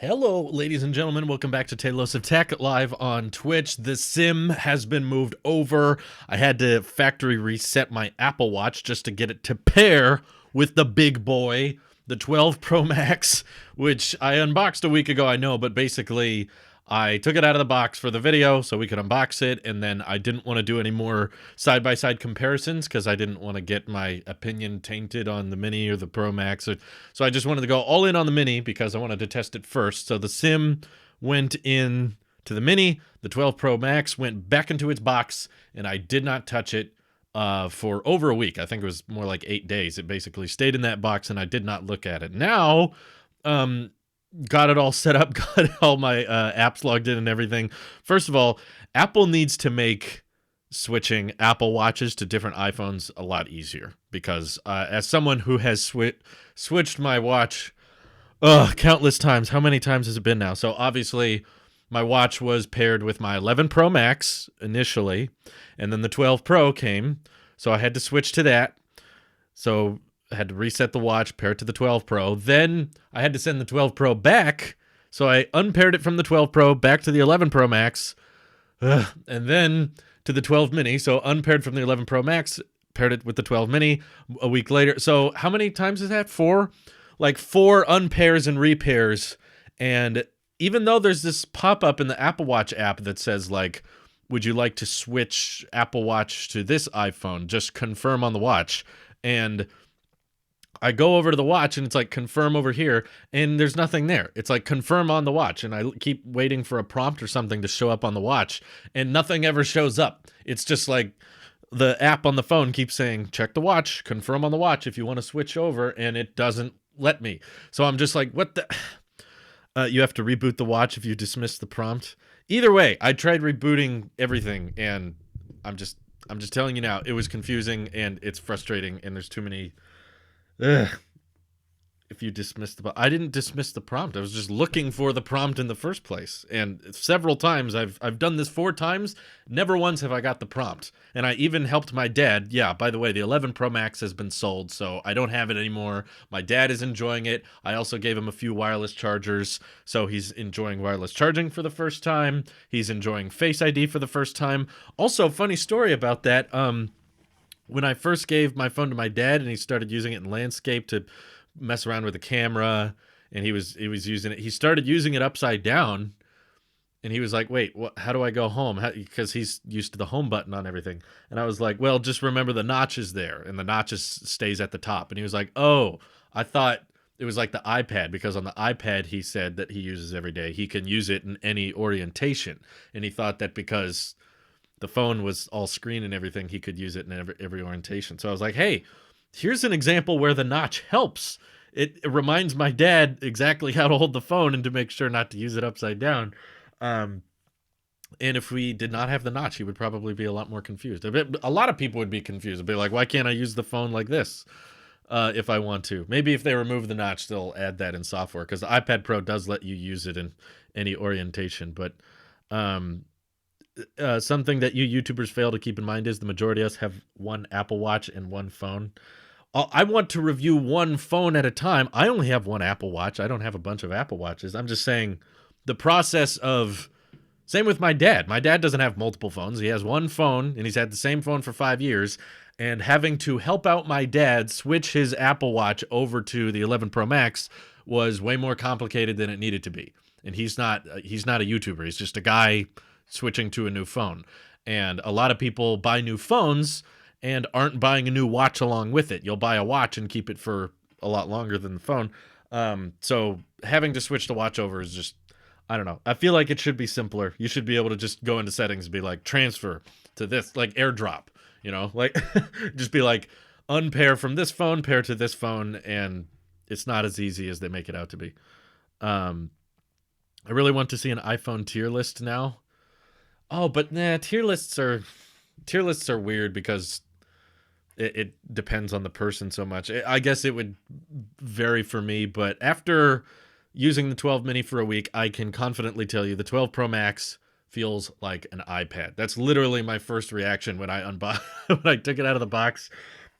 Hello, ladies and gentlemen. Welcome back to Talos of Tech live on Twitch. The sim has been moved over. I had to factory reset my Apple Watch just to get it to pair with the big boy, the 12 Pro Max, which I unboxed a week ago, I know, but basically I took it out of the box for the video so we could unbox it, and then I didn't want to do any more side-by-side comparisons because I didn't want to get my opinion tainted on the Mini or the Pro Max. So I just wanted to go all in on the Mini because I wanted to test it first. So the sim went in to the Mini, the 12 Pro Max went back into its box, and I did not touch it for over a week. I think it was more like 8 days. It basically stayed in that box, and I did not look at it. Now, got it all set up, got all my apps logged in and everything. First of all, Apple needs to make switching Apple Watches to different iPhones a lot easier because as someone who has switched my watch countless times, how many times has it been now? So obviously my watch was paired with my 11 Pro Max initially, and then the 12 Pro came, so I had to switch to that. So I had to reset the watch, pair it to the 12 Pro. Then I had to send the 12 Pro back. So I unpaired it from the 12 Pro back to the 11 Pro Max. And then to the 12 Mini. So unpaired from the 11 Pro Max, paired it with the 12 Mini a week later. So how many times is that? 4? Like 4 unpairs and repairs. And even though there's this pop-up in the Apple Watch app that says like, would you like to switch Apple Watch to this iPhone? Just confirm on the watch. And I go over to the watch and it's like confirm over here and there's nothing there. It's like confirm on the watch, and I keep waiting for a prompt or something to show up on the watch and nothing ever shows up. It's just like the app on the phone keeps saying check the watch, confirm on the watch if you want to switch over, and it doesn't let me. So I'm just like, what the you have to reboot the watch if you dismiss the prompt. Either way, I tried rebooting everything, and I'm just telling you now, it was confusing and it's frustrating, and there's too many. Ugh. If you dismiss I didn't dismiss the prompt. I was just looking for the prompt in the first place. And several times, I've done this 4 times. Never once have I got the prompt. And I even helped my dad. Yeah, by the way, the 11 Pro Max has been sold, so I don't have it anymore. My dad is enjoying it. I also gave him a few wireless chargers, so he's enjoying wireless charging for the first time. He's enjoying Face ID for the first time. Also, funny story about that. When I first gave my phone to my dad and he started using it in landscape to mess around with the camera, and he was using it, he started using it upside down, and he was like, wait, how do I go home? Because he's used to the home button on everything. And I was like, well, just remember the notch is there, and the notch stays at the top. And he was like, oh, I thought it was like the iPad, because on the iPad he said that he uses every day, he can use it in any orientation. And he thought that because the phone was all screen and everything, he could use it in every orientation. So I was like, hey, here's an example where the notch helps. It reminds my dad exactly how to hold the phone and to make sure not to use it upside down. And if we did not have the notch, he would probably be a lot more confused. A lot of people would be confused. They'd be like, why can't I use the phone like this if I want to? Maybe if they remove the notch, they'll add that in software, because the iPad Pro does let you use it in any orientation. But something that you YouTubers fail to keep in mind is the majority of us have one Apple Watch and one phone. I want to review one phone at a time. I only have one Apple Watch. I don't have a bunch of Apple Watches. I'm just saying the process of, same with my dad. My dad doesn't have multiple phones. He has one phone, and he's had the same phone for 5 years. And having to help out my dad switch his Apple Watch over to the 11 Pro Max was way more complicated than it needed to be. And he's not a YouTuber. He's just a guy switching to a new phone. And a lot of people buy new phones and aren't buying a new watch along with it. You'll buy a watch and keep it for a lot longer than the phone. So having to switch the watch over is just, I don't know. I feel like it should be simpler. You should be able to just go into settings and be like, transfer to this, like AirDrop, like just be like, unpair from this phone, pair to this phone. And it's not as easy as they make it out to be. I really want to see an iPhone tier list now. Oh, but tier lists are weird because it depends on the person so much. I guess it would vary for me, but after using the 12 Mini for a week, I can confidently tell you the 12 Pro Max feels like an iPad. That's literally my first reaction when I when I took it out of the box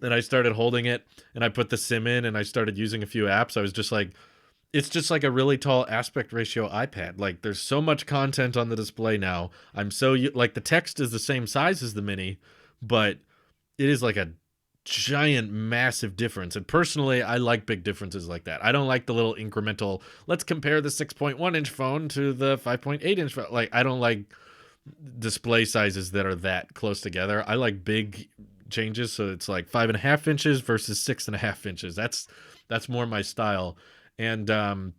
and I started holding it and I put the SIM in and I started using a few apps. I was just like, It's just like a really tall aspect ratio iPad. Like there's so much content on the display now. I'm so like the text is the same size as the mini, but it is like a giant massive difference. And personally, I like big differences like that. I don't like the little incremental, let's compare the 6.1 inch phone to the 5.8 inch phone. Like I don't like display sizes that are that close together. I like big changes, so it's like 5.5 inches versus 6.5 inches. That's more my style. And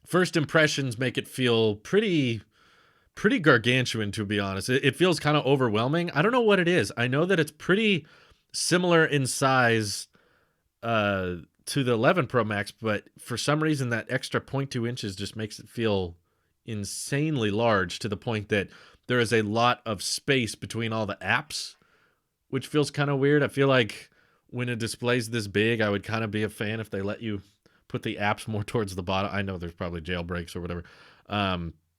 first impressions make it feel pretty gargantuan, to be honest. It feels kind of overwhelming. I don't know what it is. I know that it's pretty similar in size to the 11 Pro Max, but for some reason that extra zero point 0.2 inches just makes it feel insanely large, to the point that there is a lot of space between all the apps, which feels kind of weird. I feel like when a display's this big, I would kind of be a fan if they let you put the apps more towards the bottom. I know there's probably jailbreaks or whatever.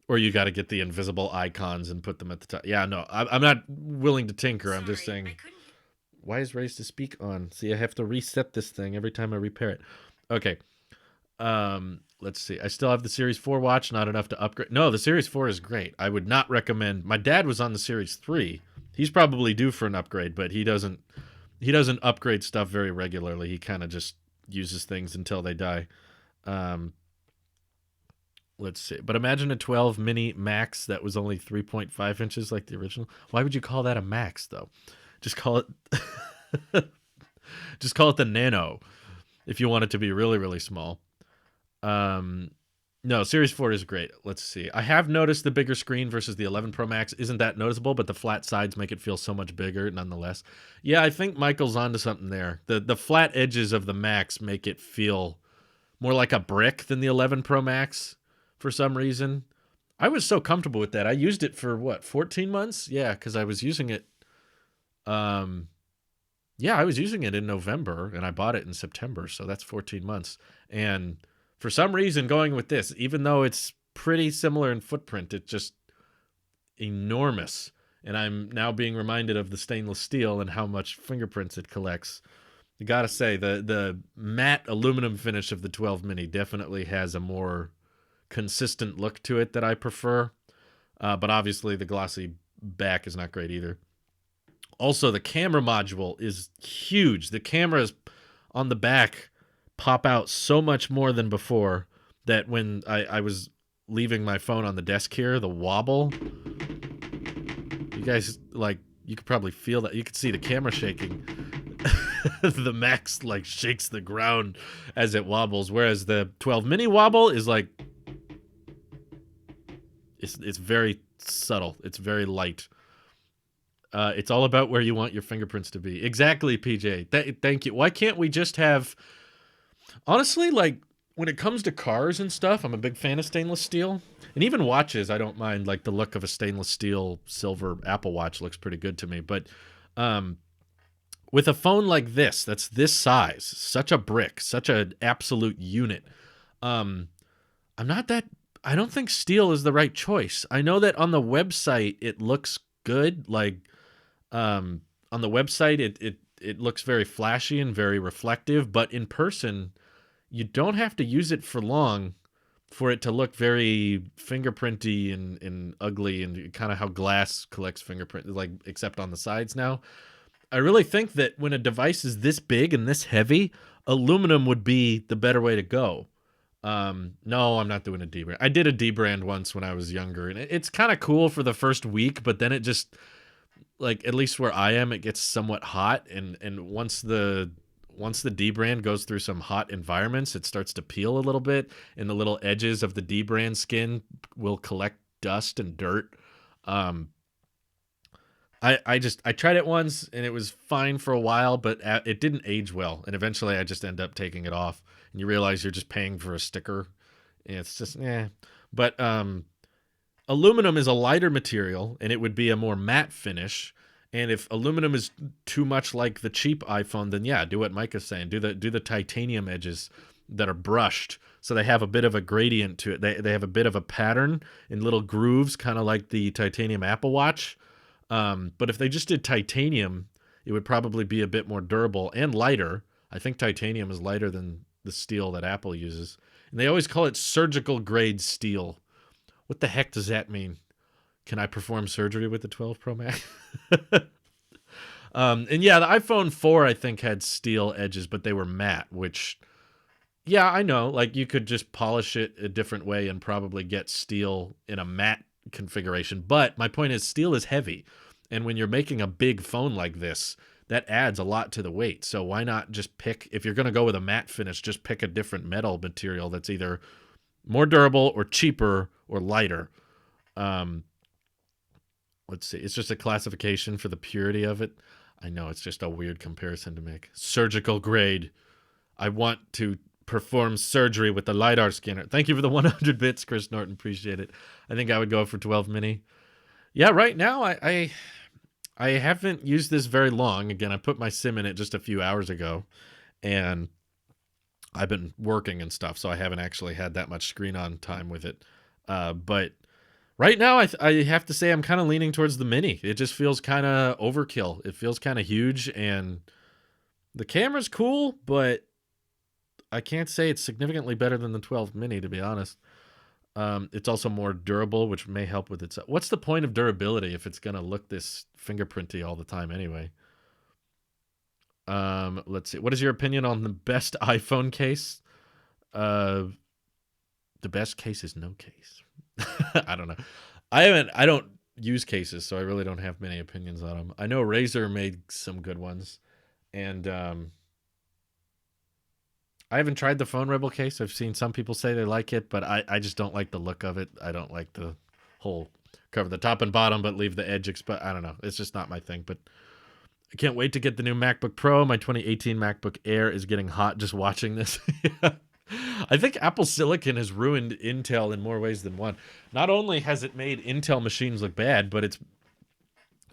Or you got to get the invisible icons and put them at the top. Yeah, no, I'm not willing to tinker. I'm just saying, why is Raise to Speak on? See, I have to reset this thing every time I repair it. Okay. Let's see. I still have the Series 4 watch, not enough to upgrade. No, the Series 4 is great. I would not recommend. My dad was on the Series 3. He's probably due for an upgrade, but he doesn't upgrade stuff very regularly. He kind of just uses things until they die. Let's see. But imagine a 12 mini Max that was only 3.5 inches like the original. Why would you call that a Max though? Just call it just call it the Nano if you want it to be really, really small. No, Series 4 is great. Let's see. I have noticed the bigger screen versus the 11 Pro Max isn't that noticeable, but the flat sides make it feel so much bigger nonetheless. Yeah, I think Michael's onto something there. The flat edges of the Max make it feel more like a brick than the 11 Pro Max for some reason. I was so comfortable with that. I used it for what, 14 months? Yeah, because I was using it. Yeah, I was using it in November and I bought it in September, so that's 14 months. And for some reason, going with this, even though it's pretty similar in footprint, it's just enormous. And I'm now being reminded of the stainless steel and how much fingerprints it collects. You gotta say, the matte aluminum finish of the 12 mini definitely has a more consistent look to it that I prefer. But obviously the glossy back is not great either. Also, the camera module is huge. The cameras on the back pop out so much more than before, that when I was leaving my phone on the desk here, the wobble, you guys, like, you could probably feel that. You could see the camera shaking. The Max like shakes the ground as it wobbles, whereas the 12 mini wobble is like, it's very subtle. It's very light. It's all about where you want your fingerprints to be. Exactly, PJ. Thank you. Why can't we just have... Honestly, like, when it comes to cars and stuff, I'm a big fan of stainless steel. And even watches, I don't mind. Like, the look of a stainless steel silver Apple Watch looks pretty good to me. But with a phone like this, that's this size, such a brick, such an absolute unit, I'm not that... I don't think steel is the right choice. I know that on the website, it looks good. Like, on the website, it looks very flashy and very reflective, but in person, you don't have to use it for long for it to look very fingerprinty and ugly, and kind of how glass collects fingerprint, like, except on the sides now. I really think that when a device is this big and this heavy, aluminum would be the better way to go. No, I'm not doing a D-brand. I did a D-brand once when I was younger, and it's kind of cool for the first week, but then it just... like, at least where I am, it gets somewhat hot, and once the D brand goes through some hot environments, it starts to peel a little bit, and the little edges of the D brand skin will collect dust and dirt. I tried it once and it was fine for a while, but it didn't age well, and eventually I just end up taking it off, and you realize you're just paying for a sticker, and it's just But aluminum is a lighter material, and it would be a more matte finish. And if aluminum is too much like the cheap iPhone, then yeah, do what Mike is saying. Do the titanium edges that are brushed, so they have a bit of a gradient to it. They have a bit of a pattern in little grooves, kind of like the titanium Apple Watch. But if they just did titanium, it would probably be a bit more durable and lighter. I think titanium is lighter than the steel that Apple uses. And they always call it surgical grade steel. What the heck does that mean? Can I perform surgery with the 12 Pro Max? And yeah, the iPhone 4, I think, had steel edges, but they were matte, which, yeah, I know. Like, you could just polish it a different way and probably get steel in a matte configuration. But my point is, steel is heavy. And when you're making a big phone like this, that adds a lot to the weight. So why not just pick, if you're going to go with a matte finish, just pick a different metal material that's either more durable or cheaper or lighter. Let's see. It's just a classification for the purity of it. I know it's just a weird comparison to make. Surgical grade. I want to perform surgery with the LiDAR scanner. Thank you for the 100 bits, Chris Norton. Appreciate it. I think I would go for 12 mini. Yeah, right now I haven't used this very long. Again, I put my SIM in it just a few hours ago, and I've been working and stuff, so I haven't actually had that much screen on time with it. But right now, I have to say I'm kind of leaning towards the mini. It just feels kind of overkill. It feels kind of huge, and the camera's cool, but I can't say it's significantly better than the 12 mini, to be honest. It's also more durable, which may help with its... What's the point of durability if it's going to look this fingerprinty all the time anyway? Let's see. What is your opinion on the best iPhone case? The best case is no case. I don't know. I don't use cases, so I really don't have many opinions on them. I know Razer made some good ones, and I haven't tried the Phone Rebel case. I've seen some people say they like it, but I just don't like the look of it. I don't like the whole cover the top and bottom, but leave the edge exposed. I don't know. It's just not my thing, but I can't wait to get the new MacBook Pro. My 2018 MacBook Air is getting hot just watching this. I think Apple Silicon has ruined Intel in more ways than one. Not only has it made Intel machines look bad, but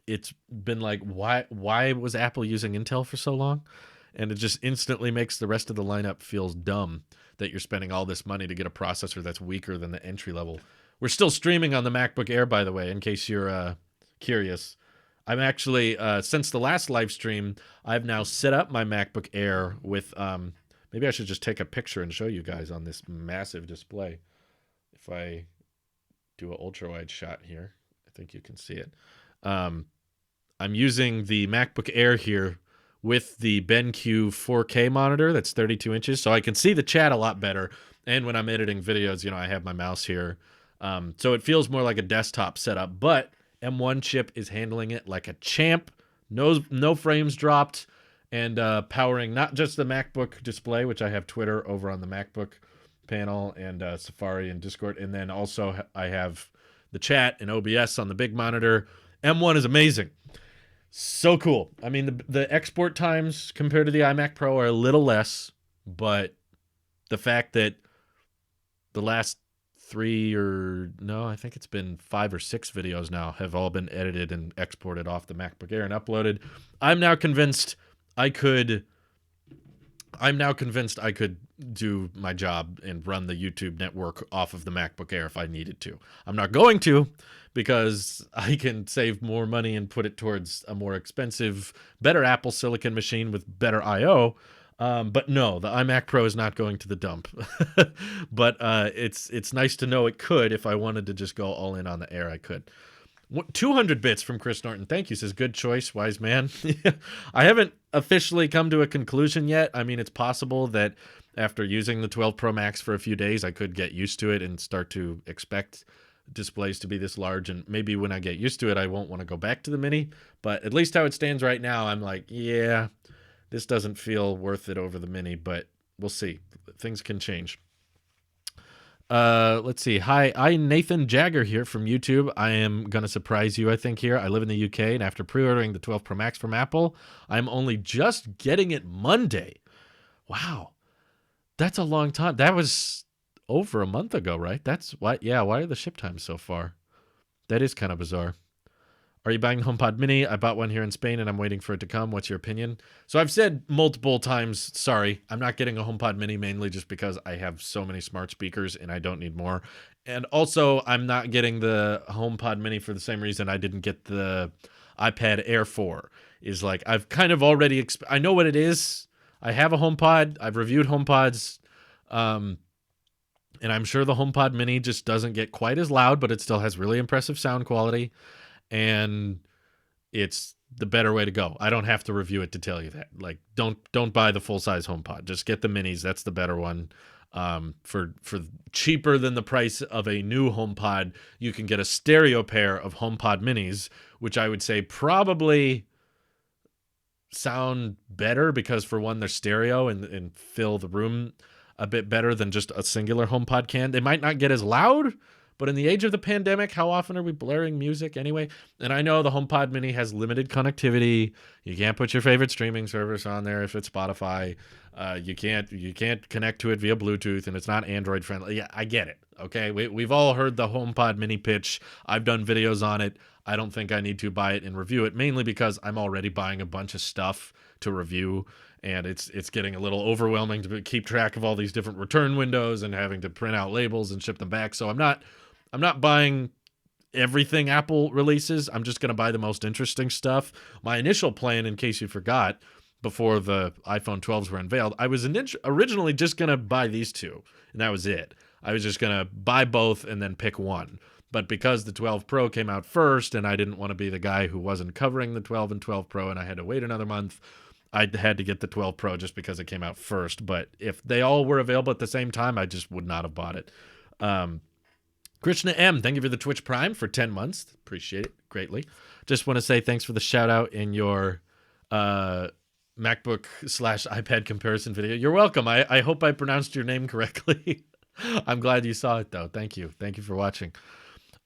it's been like, why was Apple using Intel for so long? And it just instantly makes the rest of the lineup feels dumb that you're spending all this money to get a processor that's weaker than the entry level. We're still streaming on the MacBook Air, by the way, in case you're curious. I'm actually, since the last live stream, I've now set up my MacBook Air with, maybe I should just take a picture and show you guys on this massive display. If I do an ultra-wide shot here, I think you can see it. I'm using the MacBook Air here with the BenQ 4K monitor that's 32 inches, so I can see the chat a lot better. And when I'm editing videos, I have my mouse here. So it feels more like a desktop setup, but M1 chip is handling it like a champ. No frames dropped, and powering not just the MacBook display, which I have Twitter over on the MacBook panel, and Safari and Discord, and then also I have the chat and OBS on the big monitor. M1 is amazing. So cool. I mean, the export times compared to the iMac Pro are a little less, but the fact that the last I think it's been 5 or 6 videos now have all been edited and exported off the MacBook Air and uploaded. I'm now convinced I could do my job and run the YouTube network off of the MacBook Air if I needed to. I'm not going to, because I can save more money and put it towards a more expensive, better Apple Silicon machine with better I/O. But no, the iMac Pro is not going to the dump. But it's nice to know it could. If I wanted to just go all in on the Air, I could. 200 bits from Chris Norton. Thank you. Says, good choice, wise man. I haven't officially come to a conclusion yet. I mean, it's possible that after using the 12 Pro Max for a few days, I could get used to it and start to expect displays to be this large. And maybe when I get used to it, I won't want to go back to the mini. But at least how it stands right now, I'm like, yeah, this doesn't feel worth it over the mini, but we'll see. Things can change. Let's see. Hi, I'm Nathan Jagger here from YouTube. I am going to surprise you, I think, here. I live in the UK, and after pre-ordering the 12 Pro Max from Apple, I'm only just getting it Monday. Wow. That's a long time. That was over a month ago, right? That's why. Yeah, why are the ship times so far? That is kind of bizarre. Are you buying the HomePod Mini? I bought one here in Spain, and I'm waiting for it to come. What's your opinion? So I've said multiple times, sorry, I'm not getting a HomePod Mini mainly just because I have so many smart speakers, and I don't need more. And also, I'm not getting the HomePod Mini for the same reason I didn't get the iPad Air 4. Is like, I've kind of already... I know what it is. I have a HomePod. I've reviewed HomePods. And I'm sure the HomePod Mini just doesn't get quite as loud, but it still has really impressive sound quality. And it's the better way to go. I don't have to review it to tell you that. Like, don't buy the full-size HomePod. Just get the minis. That's the better one. For cheaper than the price of a new HomePod, you can get a stereo pair of HomePod minis, which I would say probably sound better because, for one, they're stereo and fill the room a bit better than just a singular HomePod can. They might not get as loud, but in the age of the pandemic, how often are we blaring music anyway? And I know the HomePod Mini has limited connectivity. You can't put your favorite streaming service on there if it's Spotify. You can't connect to it via Bluetooth, and it's not Android friendly. Yeah, I get it. Okay, we've all heard the HomePod Mini pitch. I've done videos on it. I don't think I need to buy it and review it, mainly because I'm already buying a bunch of stuff to review, and it's getting a little overwhelming to keep track of all these different return windows and having to print out labels and ship them back. So I'm not buying everything Apple releases. I'm just going to buy the most interesting stuff. My initial plan, in case you forgot, before the iPhone 12s were unveiled, I was originally just going to buy these two, and that was it. I was just going to buy both and then pick one. But because the 12 Pro came out first, and I didn't want to be the guy who wasn't covering the 12 and 12 Pro, and I had to wait another month, I had to get the 12 Pro just because it came out first. But if they all were available at the same time, I just would not have bought it. Krishna M, thank you for the Twitch Prime for 10 months. Appreciate it greatly. Just want to say thanks for the shout out in your MacBook/iPad comparison video. You're welcome. I hope I pronounced your name correctly. I'm glad you saw it, though. Thank you. Thank you for watching.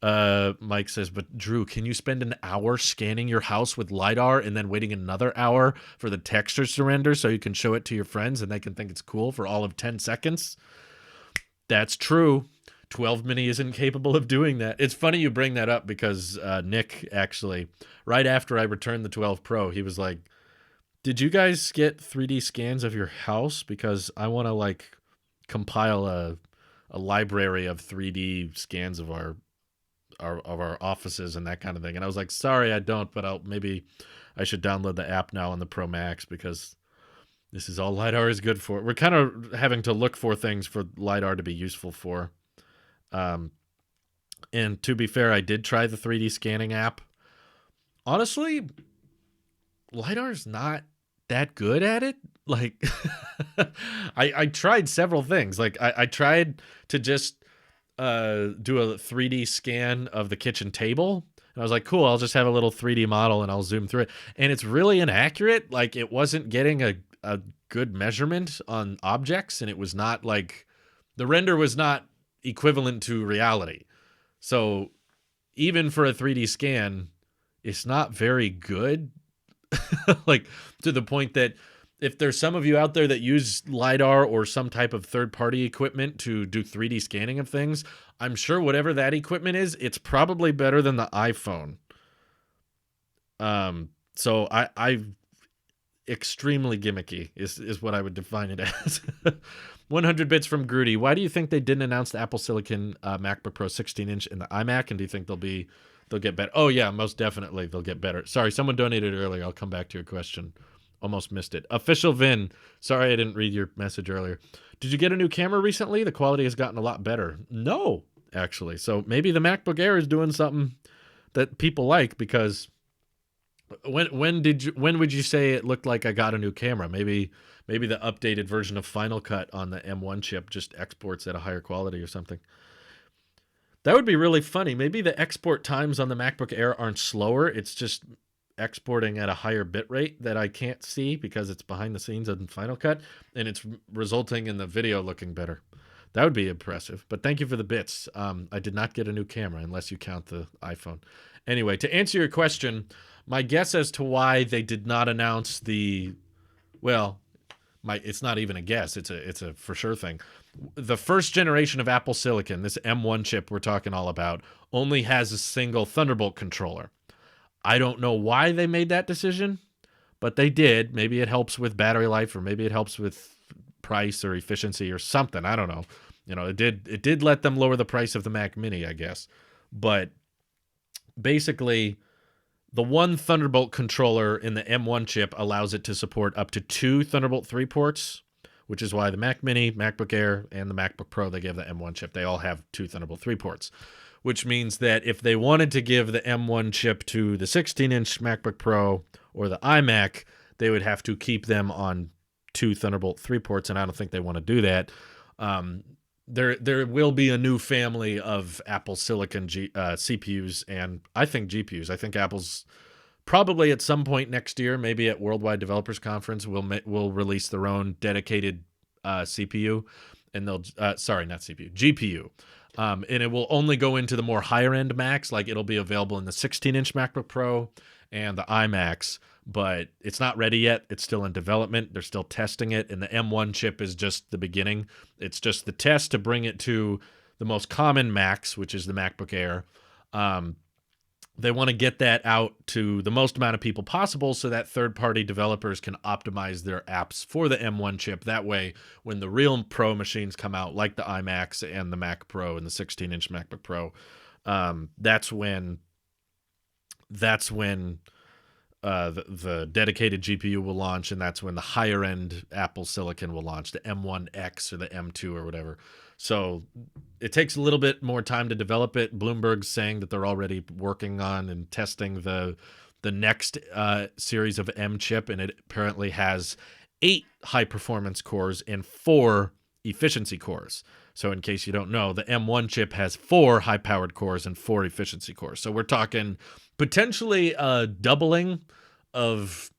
Mike says, but Drew, can you spend an hour scanning your house with LiDAR and then waiting another hour for the textures to render so you can show it to your friends and they can think it's cool for all of 10 seconds? That's true. 12 Mini isn't capable of doing that. It's funny you bring that up because Nick, actually, right after I returned the 12 Pro, he was like, did you guys get 3D scans of your house? Because I want to compile a library of 3D scans of our offices and that kind of thing. And I was like, sorry, I don't, but maybe I should download the app now on the Pro Max because this is all LiDAR is good for. We're kind of having to look for things for LiDAR to be useful for. And to be fair, I did try the 3D scanning app. Honestly, LiDAR is not that good at it. I tried several things. I tried to just do a 3D scan of the kitchen table. And I was like, cool, I'll just have a little 3D model and I'll zoom through it. And it's really inaccurate. It wasn't getting a good measurement on objects, and it was not the render was not equivalent to reality. So even for a 3D scan, it's not very good. To the point that if there's some of you out there that use LiDAR or some type of third-party equipment to do 3D scanning of things, I'm sure whatever that equipment is, it's probably better than the iPhone. So I extremely gimmicky is what I would define it as. 100 bits from Grudy. Why do you think they didn't announce the Apple Silicon MacBook Pro 16-inch in the iMac? And do you think they'll get better? Oh yeah, most definitely they'll get better. Sorry, someone donated earlier. I'll come back to your question. Almost missed it. Official Vin. Sorry I didn't read your message earlier. Did you get a new camera recently? The quality has gotten a lot better. No, actually. So maybe the MacBook Air is doing something that people like, because when would you say it looked like I got a new camera? Maybe the updated version of Final Cut on the M1 chip just exports at a higher quality or something. That would be really funny. Maybe the export times on the MacBook Air aren't slower. It's just exporting at a higher bit rate that I can't see because it's behind the scenes in Final Cut, and it's resulting in the video looking better. That would be impressive. But thank you for the bits. I did not get a new camera unless you count the iPhone. Anyway, to answer your question, my guess as to why they did not announce it's not even a guess. It's a for sure thing. The first generation of Apple Silicon, this M1 chip we're talking all about, only has a single Thunderbolt controller. I don't know why they made that decision, but they did. Maybe it helps with battery life, or maybe it helps with price or efficiency or something. I don't know. It did let them lower the price of the Mac Mini, I guess. But basically, the one Thunderbolt controller in the M1 chip allows it to support up to 2 Thunderbolt 3 ports, which is why the Mac Mini, MacBook Air, and the MacBook Pro, they give the M1 chip. They all have 2 Thunderbolt 3 ports, which means that if they wanted to give the M1 chip to the 16-inch MacBook Pro or the iMac, they would have to keep them on 2 Thunderbolt 3 ports, and I don't think they want to do that. There will be a new family of Apple Silicon CPUs and I think GPUs. I think Apple's probably at some point next year, maybe at Worldwide Developers Conference, will release their own dedicated CPU, and they'll sorry, not CPU, GPU. And it will only go into the more higher end Macs, like it'll be available in the 16-inch MacBook Pro and the iMacs, but it's not ready yet. It's still in development. They're still testing it, and the M1 chip is just the beginning. It's just the test to bring it to the most common Macs, which is the MacBook Air. They want to get that out to the most amount of people possible so that third-party developers can optimize their apps for the M1 chip. That way, when the real Pro machines come out, like the iMacs and the Mac Pro and the 16-inch MacBook Pro, that's when the dedicated GPU will launch, and that's when the higher-end Apple Silicon will launch, the M1X or the M2 or whatever. So it takes a little bit more time to develop it. Bloomberg's saying that they're already working on and testing the next series of M chip, and it apparently has 8 high-performance cores and 4 efficiency cores. So in case you don't know, the M1 chip has 4 high-powered cores and 4 efficiency cores. So we're talking potentially a doubling of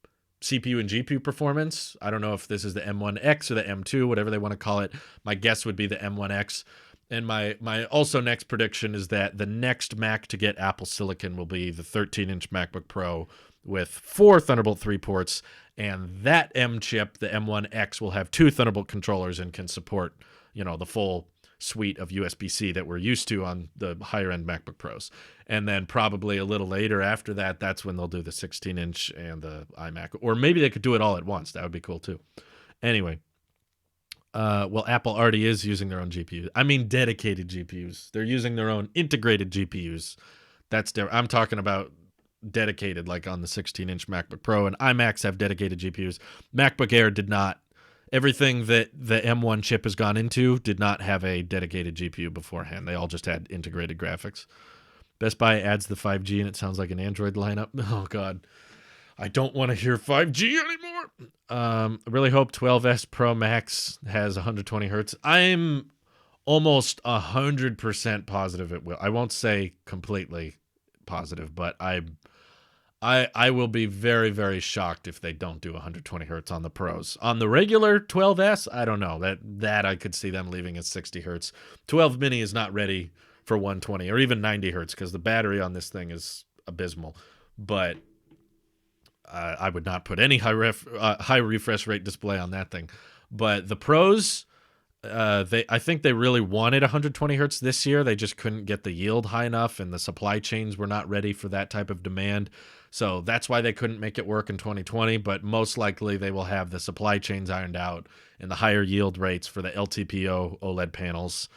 CPU and GPU performance. I don't know if this is the M1X or the M2, whatever they want to call it. My guess would be the M1X. And my also next prediction is that the next Mac to get Apple Silicon will be the 13-inch MacBook Pro with 4 Thunderbolt 3 ports, and that M chip, the M1X, will have 2 Thunderbolt controllers and can support, the full suite of USB-C that we're used to on the higher-end MacBook Pros. And then probably a little later after that, that's when they'll do the 16-inch and the iMac. Or maybe they could do it all at once. That would be cool, too. Anyway, well, Apple already is using their own GPUs. I mean dedicated GPUs. They're using their own integrated GPUs. That's different. I'm talking about dedicated, like on the 16-inch MacBook Pro, and iMacs have dedicated GPUs. MacBook Air did not. Everything that the M1 chip has gone into did not have a dedicated GPU beforehand. They all just had integrated graphics. Best Buy adds the 5G, and it sounds like an Android lineup. Oh, God. I don't want to hear 5G anymore. I really hope 12S Pro Max has 120 hertz. I'm almost 100% positive it will. I won't say completely positive, but I will be very, very shocked if they don't do 120 hertz on the Pros. On the regular 12S, I don't know. That I could see them leaving at 60 hertz. 12 mini is not ready for 120 or even 90 hertz because the battery on this thing is abysmal. But I would not put any high refresh rate display on that thing. But the Pros, I think they really wanted 120 hertz this year. They just couldn't get the yield high enough, and the supply chains were not ready for that type of demand. So that's why they couldn't make it work in 2020. But most likely they will have the supply chains ironed out and the higher yield rates for the LTPO OLED panels.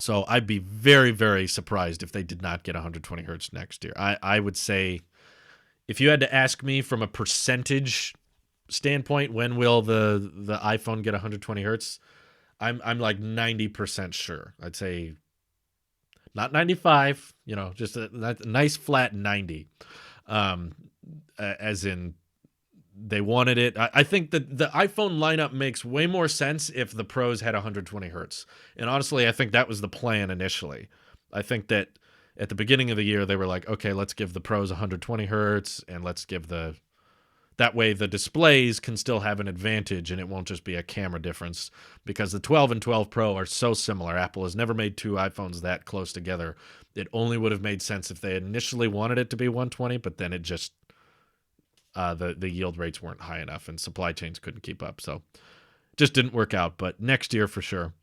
So I'd be very, very surprised if they did not get 120 hertz next year. I would say, if you had to ask me from a percentage standpoint, when will the iPhone get 120 hertz? I'm like 90% sure. I'd say not 95, just a nice flat 90. As in they wanted it. I think that the iPhone lineup makes way more sense if the Pros had 120 hertz. And honestly, I think that was the plan initially. I think that at the beginning of the year, they were like, okay, let's give the Pros 120 hertz, and let's give that way the displays can still have an advantage, and it won't just be a camera difference, because the 12 and 12 Pro are so similar. Apple has never made 2 iPhones that close together. It only would have made sense if they initially wanted it to be 120, but then it just the yield rates weren't high enough, and supply chains couldn't keep up, so it just didn't work out. But next year for sure.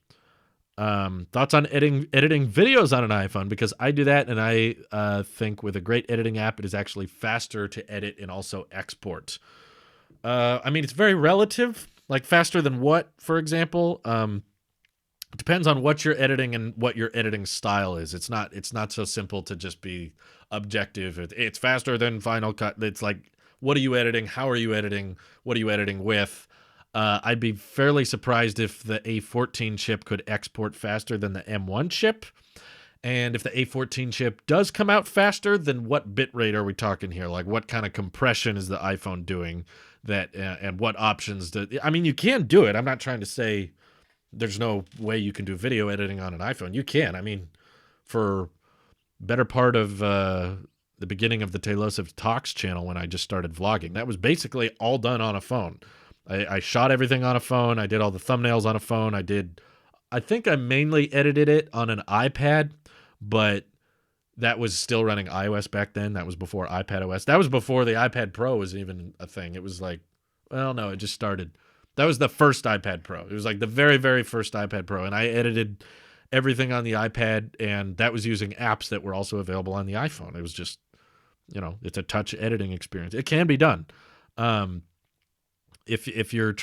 Thoughts on editing videos on an iPhone? Because I do that, and I think with a great editing app, it is actually faster to edit and also export. I mean, it's very relative. Like, faster than what, for example? It depends on what you're editing and what your editing style is. It's not so simple to just be objective. It's faster than Final Cut. It's like, what are you editing? How are you editing? What are you editing with? I'd be fairly surprised if the A14 chip could export faster than the M1 chip. And if the A14 chip does come out faster, then what bitrate are we talking here? Like, what kind of compression is the iPhone doing? And what options I mean, you can do it. I'm not trying to say there's no way you can do video editing on an iPhone. You can. I mean, for better part of the beginning of the Taylosive Talks channel when I just started vlogging, that was basically all done on a phone. I shot everything on a phone. I did all the thumbnails on a phone. I think I mainly edited it on an iPad, but that was still running iOS back then. That was before iPadOS. That was before the iPad Pro was even a thing. It was like, well, no, it just started. That was the first iPad Pro. It was like the very, very first iPad Pro. And I edited everything on the iPad, and that was using apps that were also available on the iPhone. It was just, it's a touch editing experience. It can be done. If you're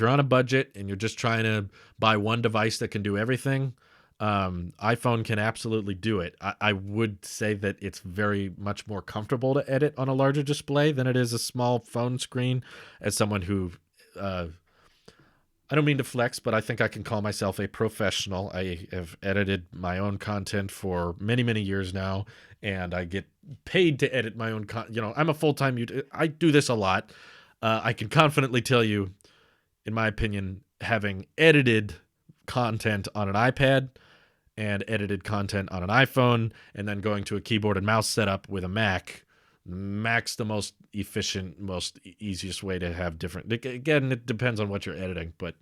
on a budget and you're just trying to buy one device that can do everything, iPhone can absolutely do it. I would say that it's very much more comfortable to edit on a larger display than it is a small phone screen. As someone who, I don't mean to flex, but I think I can call myself a professional. I have edited my own content for many, many years now, and I get paid to edit my own I'm a full-time I do this a lot. I can confidently tell you, in my opinion, having edited content on an iPad and edited content on an iPhone, and then going to a keyboard and mouse setup with a Mac's the most efficient, most easiest way to have different. Again, it depends on what you're editing, but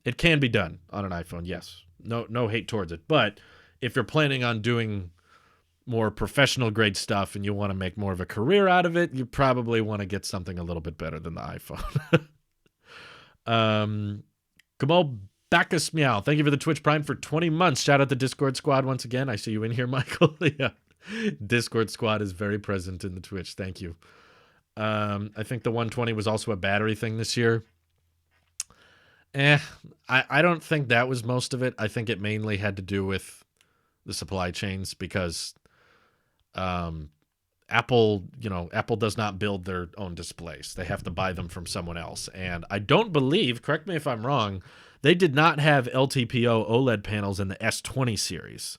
it can be done on an iPhone. Yes, no hate towards it. But if you're planning on doing more professional grade stuff and you want to make more of a career out of it, you probably want to get something a little bit better than the iPhone. Kamal Bacchus Meow, thank you for the Twitch Prime for 20 months. Shout out the Discord squad once again. I see you in here, Michael. Yeah, Discord squad is very present in the Twitch. Thank you. I think the 120 was also a battery thing this year. I don't think that was most of it. I think it mainly had to do with the supply chains, because Apple does not build their own displays. They have to buy them from someone else. And I don't believe, correct me if I'm wrong, they did not have LTPO OLED panels in the S20 series.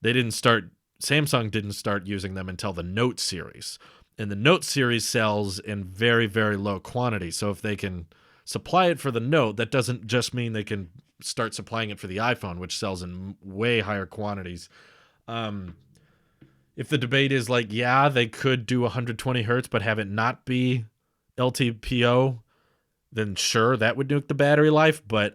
Samsung didn't start using them until the Note series. And the Note series sells in very, very low quantity. So if they can supply it for the Note, that doesn't just mean they can start supplying it for the iPhone, which sells in way higher quantities. If the debate is like, yeah, they could do 120 hertz, but have it not be LTPO, then sure, that would nuke the battery life. But,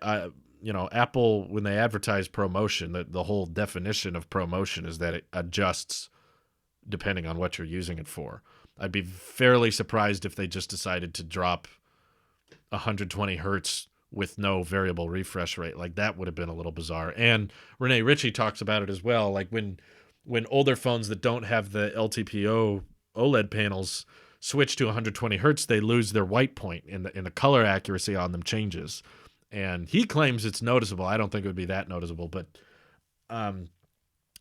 Apple, when they advertise ProMotion, the whole definition of ProMotion is that it adjusts depending on what you're using it for. I'd be fairly surprised if they just decided to drop 120 hertz with no variable refresh rate. Like, that would have been a little bizarre. And Renee Ritchie talks about it as well. Like, when older phones that don't have the LTPO OLED panels switch to 120 hertz, they lose their white point, and the color accuracy on them changes. And he claims it's noticeable. I don't think it would be that noticeable, but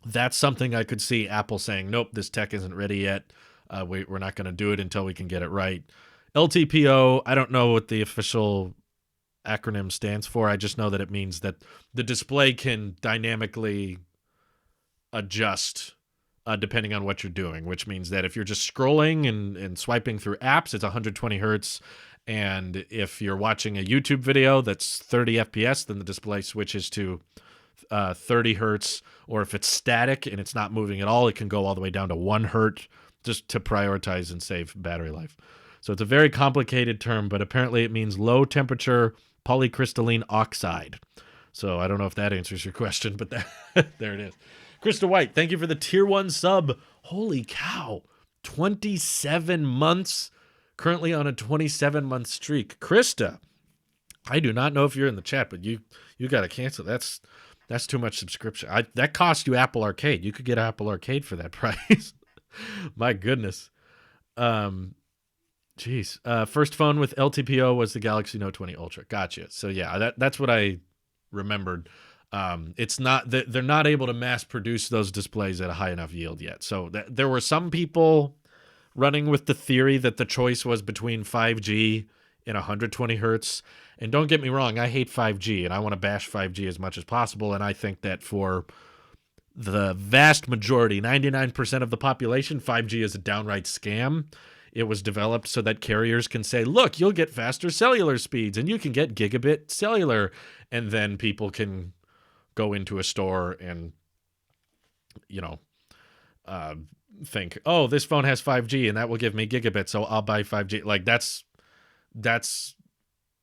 that's something I could see Apple saying, nope, this tech isn't ready yet. We're not going to do it until we can get it right. LTPO, I don't know what the official acronym stands for. I just know that it means that the display can dynamically adjust depending on what you're doing, which means that if you're just scrolling and swiping through apps, it's 120 hertz. And if you're watching a YouTube video that's 30 FPS, then the display switches to 30 hertz. Or if it's static and it's not moving at all, it can go all the way down to 1 hertz, just to prioritize and save battery life. So it's a very complicated term, but apparently it means low temperature polycrystalline oxide. So I don't know if that answers your question, but there it is. Krista White, thank you for the tier 1 sub. Holy cow. 27 months. Currently on a 27-month streak. Krista, I do not know if you're in the chat, but you got to cancel. That's too much subscription. That cost you Apple Arcade. You could get Apple Arcade for that price. My goodness. First phone with LTPO was the Galaxy Note 20 Ultra. Gotcha. So yeah, that's what I remembered. It's not that they're not able to mass produce those displays at a high enough yield yet. So there were some people running with the theory that the choice was between 5G in 120 hertz. And don't get me wrong, I hate 5G and I want to bash 5G as much as possible. And I think that for the vast majority, 99% of the population, 5G is a downright scam. It was developed so that carriers can say, look, you'll get faster cellular speeds and you can get gigabit cellular. And then people can go into a store and, think, oh, this phone has 5G and that will give me gigabit, so I'll buy 5G. Like that's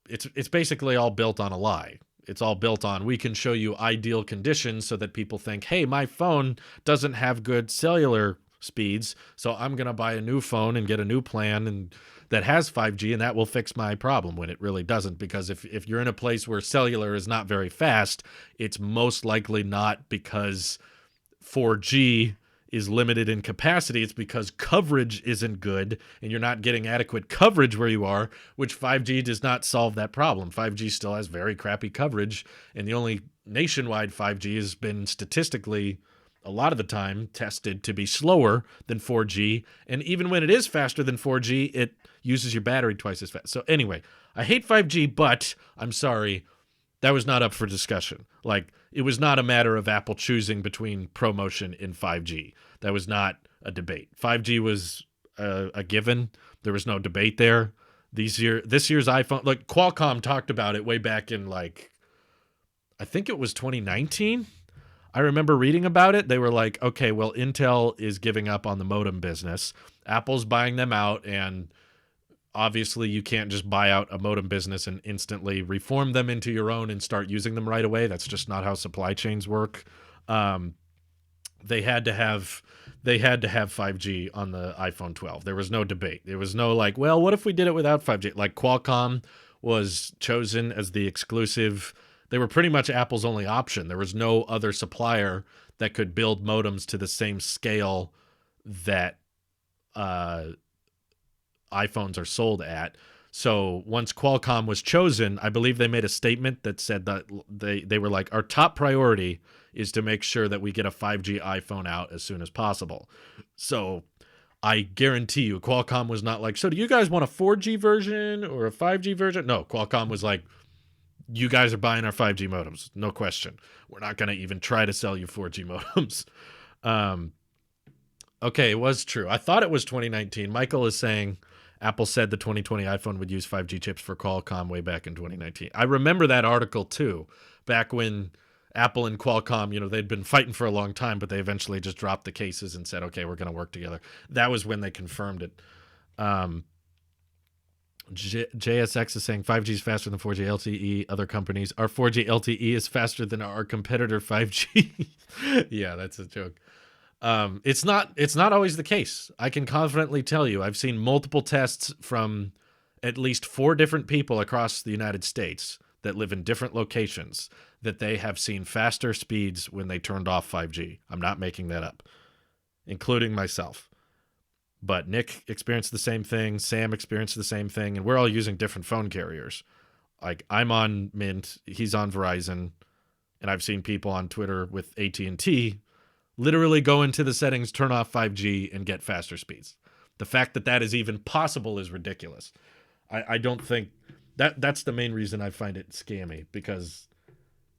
it's basically all built on a lie. It's all built on, we can show you ideal conditions so that people think, hey, my phone doesn't have good cellular speeds, so I'm going to buy a new phone and get a new plan and that has 5G, and that will fix my problem, when it really doesn't. Because if you're in a place where cellular is not very fast, it's most likely not because 4G is limited in capacity. It's because coverage isn't good and you're not getting adequate coverage where you are, which 5G does not solve that problem. 5G still has very crappy coverage, and the only nationwide 5G has been statistically, a lot of the time, tested to be slower than 4G. And even when it is faster than 4G, it uses your battery twice as fast. So anyway, I hate 5G, but I'm sorry, that was not up for discussion. Like, it was not a matter of Apple choosing between ProMotion and 5G. That was not a debate. 5G was a given. There was no debate there. This year's iPhone, like Qualcomm talked about it way back in I think it was 2019. I remember reading about it. They were like, okay, well, Intel is giving up on the modem business. Apple's buying them out, and obviously you can't just buy out a modem business and instantly reform them into your own and start using them right away. That's just not how supply chains work. They had to have 5G on the iPhone 12. There was no debate. There was no like, well, what if we did it without 5G? Like, Qualcomm was chosen as the exclusive. They were pretty much Apple's only option. There was no other supplier that could build modems to the same scale that iPhones are sold at. So once Qualcomm was chosen, I believe they made a statement that said that they were like, our top priority is to make sure that we get a 5G iPhone out as soon as possible. So I guarantee you, Qualcomm was not like, so do you guys want a 4G version or a 5G version? No, Qualcomm was like, you guys are buying our 5G modems, no question. We're not going to even try to sell you 4G modems. Okay, it was true. I thought it was 2019. Michael is saying Apple said the 2020 iPhone would use 5G chips for Qualcomm way back in 2019. I remember that article too, back when Apple and Qualcomm, they'd been fighting for a long time, but they eventually just dropped the cases and said, okay, we're going to work together. That was when they confirmed it. JSX is saying 5G is faster than 4G LTE. Other companies, our 4G LTE is faster than our competitor 5G. Yeah, that's a joke. It's not always the case. I can confidently tell you, I've seen multiple tests from at least 4 different people across the United States that live in different locations that they have seen faster speeds when they turned off 5G. I'm not making that up, including myself. But Nick experienced the same thing. Sam experienced the same thing. And we're all using different phone carriers. Like, I'm on Mint, he's on Verizon, and I've seen people on Twitter with AT&T literally go into the settings, turn off 5G, and get faster speeds. The fact that that is even possible is ridiculous. I don't think that's the main reason I find it scammy, because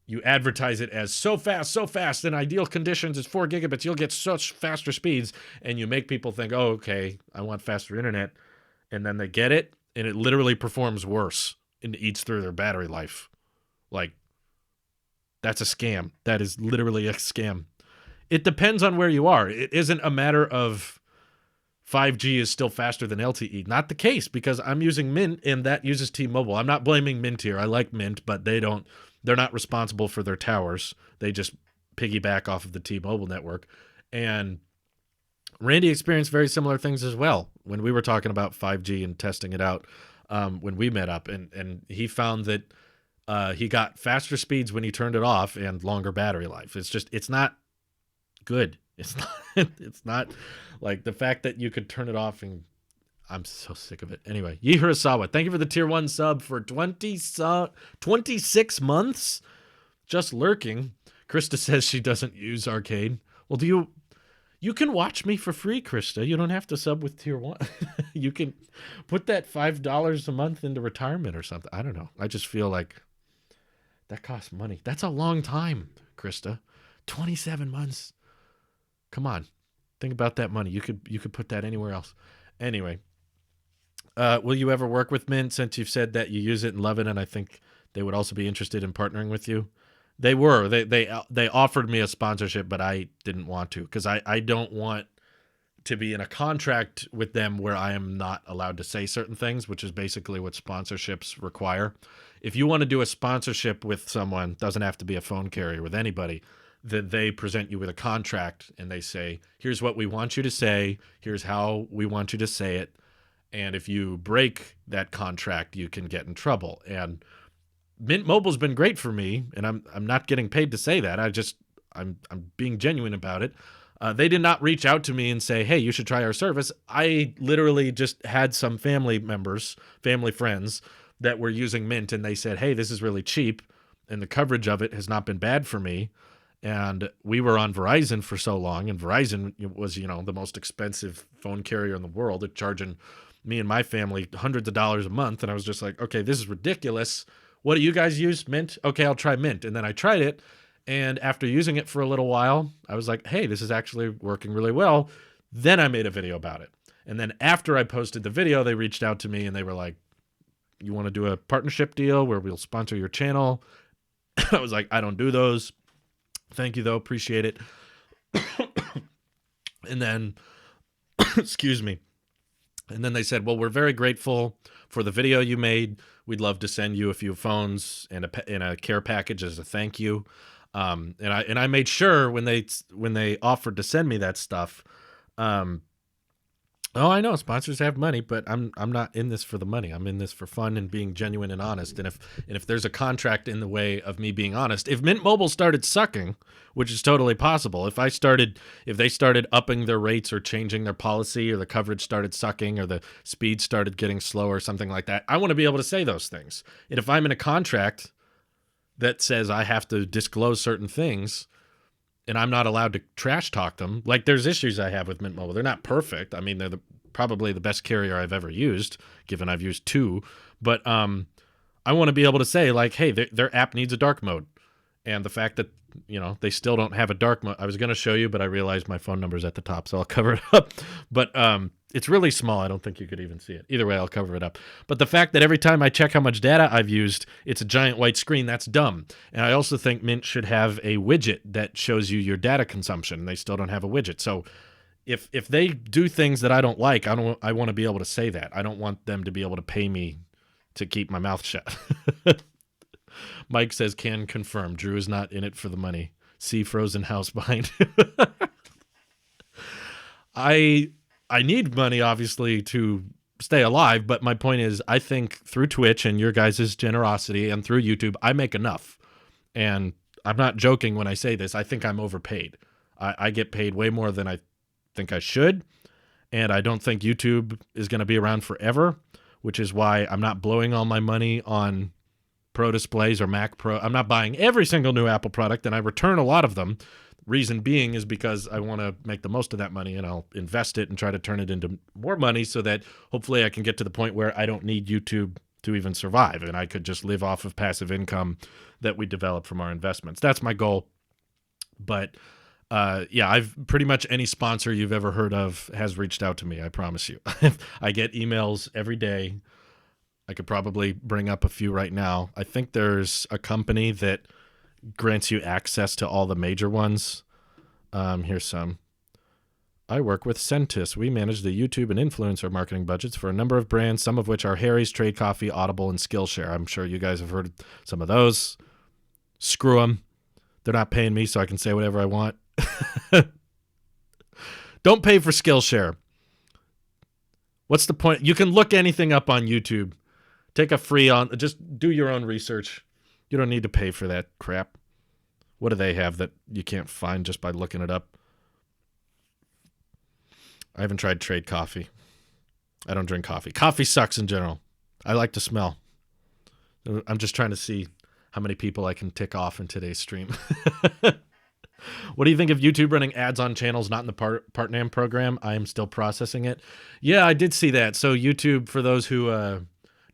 you advertise it as so fast, in ideal conditions, it's 4 gigabits, you'll get such faster speeds, and you make people think, oh, okay, I want faster internet, and then they get it, and it literally performs worse and eats through their battery life. Like, that's a scam. That is literally a scam. It depends on where you are. It isn't a matter of 5G is still faster than LTE. Not the case, because I'm using Mint and that uses T-Mobile. I'm not blaming Mint here. I like Mint, but they're not responsible for their towers. They just piggyback off of the T-Mobile network. And Randy experienced very similar things as well when we were talking about 5G and testing it out when we met up. And he found that he got faster speeds when he turned it off and longer battery life. It's not good. It's not like the fact that you could turn it off, and I'm so sick of it. Anyway, Yihirasawa, thank you for the tier 1 sub for 26 months. Just lurking. Krista says she doesn't use Arcade. Well, You can watch me for free, Krista. You don't have to sub with tier 1. You can put that $5 a month into retirement or something. I don't know. I just feel like that costs money. That's a long time, Krista. 27 months. Come on. Think about that money. You could put that anywhere else. Anyway, will you ever work with Mint, since you've said that you use it and love it, and I think they would also be interested in partnering with you? They were. They offered me a sponsorship, but I didn't want to, because I don't want to be in a contract with them where I am not allowed to say certain things, which is basically what sponsorships require. If you want to do a sponsorship with someone, doesn't have to be a phone carrier, with anybody, that they present you with a contract and they say, here's what we want you to say, here's how we want you to say it, and if you break that contract, you can get in trouble. And Mint Mobile's been great for me, and I'm not getting paid to say that. I'm being genuine about it. They did not reach out to me and say, hey, you should try our service. I literally just had some family friends that were using Mint, and they said, hey, this is really cheap, and the coverage of it has not been bad for me. And we were on Verizon for so long, and Verizon was, the most expensive phone carrier in the world. They're charging me and my family hundreds of dollars a month, and I was just like, okay, this is ridiculous. What do you guys use? Mint? Okay, I'll try Mint. And then I tried it, and after using it for a little while, I was like, hey, this is actually working really well. Then I made a video about it. And then after I posted the video, they reached out to me, and they were like, you want to do a partnership deal where we'll sponsor your channel? I was like, I don't do those. Thank you, though. Appreciate it. And then, excuse me. And then they said, well, we're very grateful for the video you made. We'd love to send you a few phones and a care package as a thank you. And I made sure when they offered to send me that stuff. I know sponsors have money, but I'm not in this for the money. I'm in this for fun and being genuine and honest. And if there's a contract in the way of me being honest, if Mint Mobile started sucking, which is totally possible, if they started upping their rates or changing their policy, or the coverage started sucking, or the speed started getting slow or something like that, I want to be able to say those things. And if I'm in a contract that says I have to disclose certain things, and I'm not allowed to trash talk them, like there's issues I have with Mint Mobile. They're not perfect. I mean, they're probably the best carrier I've ever used, given I've used 2. But I want to be able to say, like, hey, their app needs a dark mode. And the fact that, they still don't have a dark mode. I was going to show you, but I realized my phone number's at the top, so I'll cover it up. But it's really small. I don't think you could even see it. Either way, I'll cover it up. But the fact that every time I check how much data I've used, it's a giant white screen, that's dumb. And I also think Mint should have a widget that shows you your data consumption. They still don't have a widget. So if they do things that I don't like, I want to be able to say that. I don't want them to be able to pay me to keep my mouth shut. Mike says, can confirm. Drew is not in it for the money. See Frozen House behind. I need money, obviously, to stay alive, but my point is, I think through Twitch and your guys' generosity and through YouTube, I make enough. And I'm not joking when I say this. I think I'm overpaid. I get paid way more than I think I should, and I don't think YouTube is going to be around forever, which is why I'm not blowing all my money on Pro displays or Mac Pro. I'm not buying every single new Apple product, and I return a lot of them. Reason being is because I want to make the most of that money, and I'll invest it and try to turn it into more money so that hopefully I can get to the point where I don't need YouTube to even survive, and I could just live off of passive income that we develop from our investments. That's my goal. But I've pretty much any sponsor you've ever heard of has reached out to me. I promise you. I get emails every day. I could probably bring up a few right now. I think there's a company that grants you access to all the major ones. Here's some. I work with Centis. We manage the YouTube and influencer marketing budgets for a number of brands, some of which are Harry's, Trade Coffee, Audible, and Skillshare. I'm sure you guys have heard some of those. Screw them. They're not paying me, so I can say whatever I want. Don't pay for Skillshare. What's the point? You can look anything up on YouTube. Take a free just do your own research. You don't need to pay for that crap. What do they have that you can't find just by looking it up? I haven't tried Trade Coffee. I don't drink coffee. Coffee sucks in general. I like to smell. I'm just trying to see how many people I can tick off in today's stream. What do you think of YouTube running ads on channels not in the partner program? I am still processing it. Yeah, I did see that. So YouTube, for those who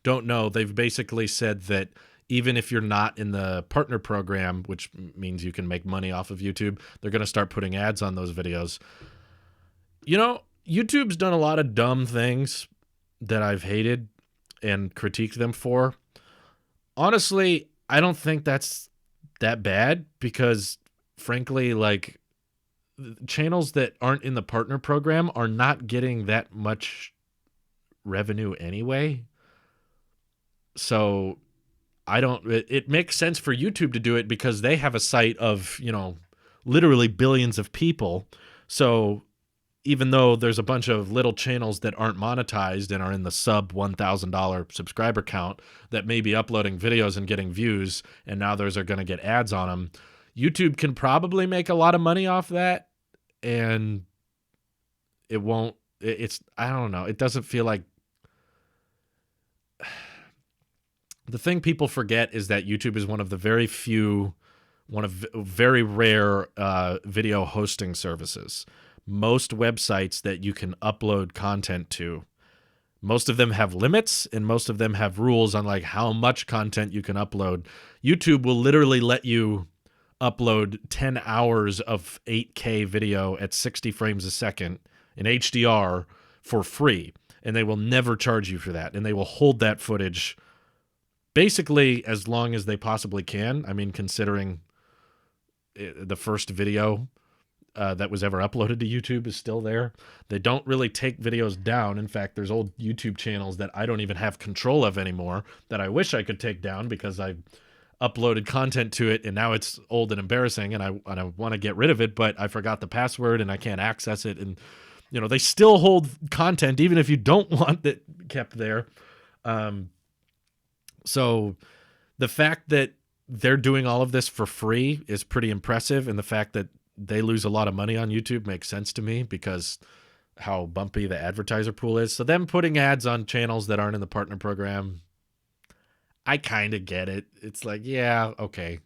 don't know, they've basically said that even if you're not in the partner program, which means you can make money off of YouTube, they're going to start putting ads on those videos. You know, YouTube's done a lot of dumb things that I've hated and critiqued them for. Honestly, I don't think that's that bad because, frankly, like, channels that aren't in the partner program are not getting that much revenue anyway. So it makes sense for YouTube to do it because they have a site of, literally billions of people. So even though there's a bunch of little channels that aren't monetized and are in the sub $1,000 subscriber count that may be uploading videos and getting views, and now those are going to get ads on them, YouTube can probably make a lot of money off that, and it won't, I don't know. It doesn't feel like, the thing people forget is that YouTube is one of very rare video hosting services. Most websites that you can upload content to, most of them have limits and most of them have rules on like how much content you can upload. YouTube will literally let you upload 10 hours of 8K video at 60 frames a second in HDR for free, and they will never charge you for that, and they will hold that footage basically as long as they possibly can. I mean, considering the first video that was ever uploaded to YouTube is still there. They don't really take videos down. In fact, there's old YouTube channels that I don't even have control of anymore that I wish I could take down because I uploaded content to it and now it's old and embarrassing and I want to get rid of it, but I forgot the password and I can't access it. And, they still hold content even if you don't want it kept there. So the fact that they're doing all of this for free is pretty impressive. And the fact that they lose a lot of money on YouTube makes sense to me because how bumpy the advertiser pool is. So them putting ads on channels that aren't in the partner program, I kind of get it. It's like, yeah, okay.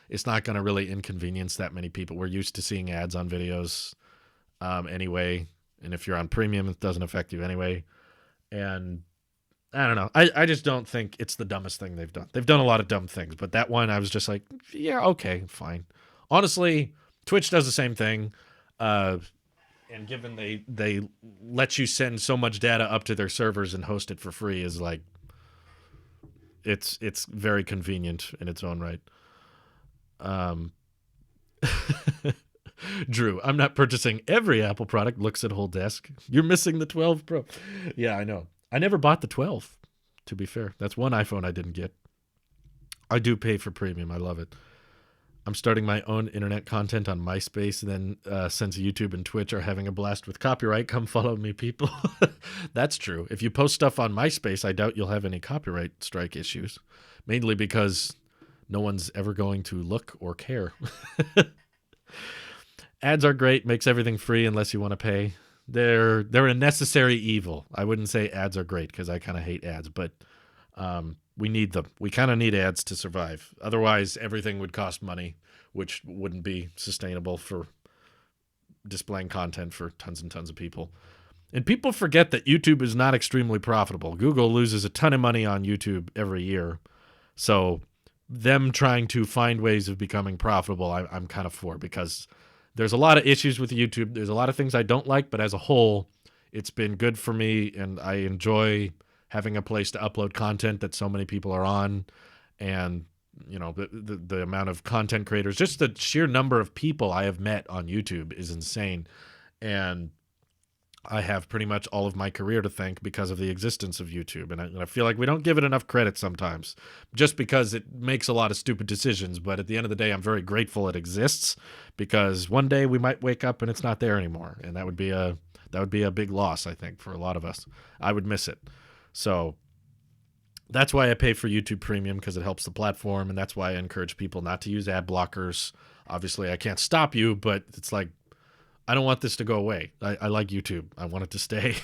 It's not going to really inconvenience that many people. We're used to seeing ads on videos anyway. And if you're on premium, it doesn't affect you anyway. And I don't know. I just don't think it's the dumbest thing they've done. They've done a lot of dumb things, but that one I was just like, yeah, okay, fine. Honestly, Twitch does the same thing, and given they let you send so much data up to their servers and host it for free is like, it's very convenient in its own right. Drew, I'm not purchasing every Apple product. Looks at whole desk. You're missing the 12 Pro. Yeah, I know. I never bought the 12. To be fair, that's one iPhone I didn't get. I do pay for premium. I love it. I'm starting my own internet content on MySpace. Then since YouTube and Twitch are having a blast with copyright, come follow me, people. That's true. If you post stuff on MySpace, I doubt you'll have any copyright strike issues. Mainly because no one's ever going to look or care. Ads are great. Makes everything free unless you want to pay. They're a necessary evil. I wouldn't say ads are great because I kind of hate ads, but we need them. We kind of need ads to survive. Otherwise, everything would cost money, which wouldn't be sustainable for displaying content for tons and tons of people. And people forget that YouTube is not extremely profitable. Google loses a ton of money on YouTube every year. So them trying to find ways of becoming profitable, I'm kind of for, because there's a lot of issues with YouTube. There's a lot of things I don't like, but as a whole, it's been good for me, and I enjoy having a place to upload content that so many people are on. And, the amount of content creators, just the sheer number of people I have met on YouTube is insane. And I have pretty much all of my career to thank because of the existence of YouTube. And I feel like we don't give it enough credit sometimes just because it makes a lot of stupid decisions. But at the end of the day, I'm very grateful it exists because one day we might wake up and it's not there anymore. And that would be a big loss, I think, for a lot of us. I would miss it. So that's why I pay for YouTube Premium, because it helps the platform. And that's why I encourage people not to use ad blockers. Obviously, I can't stop you, but it's like, I don't want this to go away. I like YouTube. I want it to stay.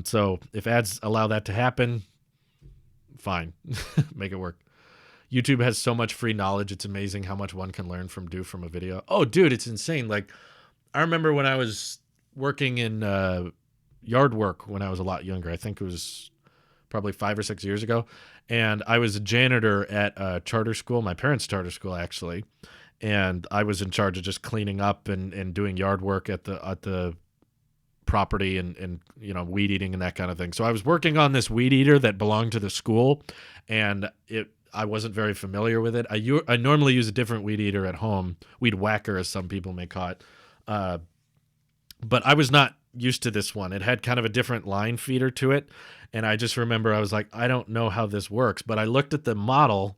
So if ads allow that to happen, fine. Make it work. YouTube has so much free knowledge. It's amazing how much one can learn from a video. Oh, dude, it's insane. Like, I remember when I was working in yard work when I was a lot younger. I think it was probably 5 or 6 years ago. And I was a janitor at a charter school, my parents' charter school, actually. And I was in charge of just cleaning up and doing yard work at the property and weed eating and that kind of thing. So I was working on this weed eater that belonged to the school, and I wasn't very familiar with it. I normally use a different weed eater at home, weed whacker as some people may call it, but I was not used to this one. It had kind of a different line feeder to it, and I just remember I was like, I don't know how this works, but I looked at the model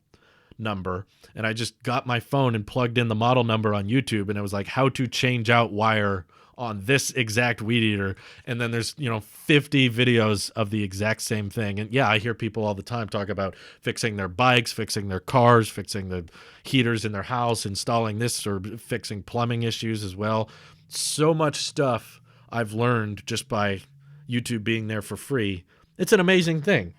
number and I just got my phone and plugged in the model number on YouTube, and it was like how to change out wire on this exact weed eater, and then there's 50 videos of the exact same thing. And yeah, I hear people all the time talk about fixing their bikes, fixing their cars, fixing the heaters in their house, installing this, or fixing plumbing issues as well. So much stuff I've learned just by YouTube being there for free. It's an amazing thing.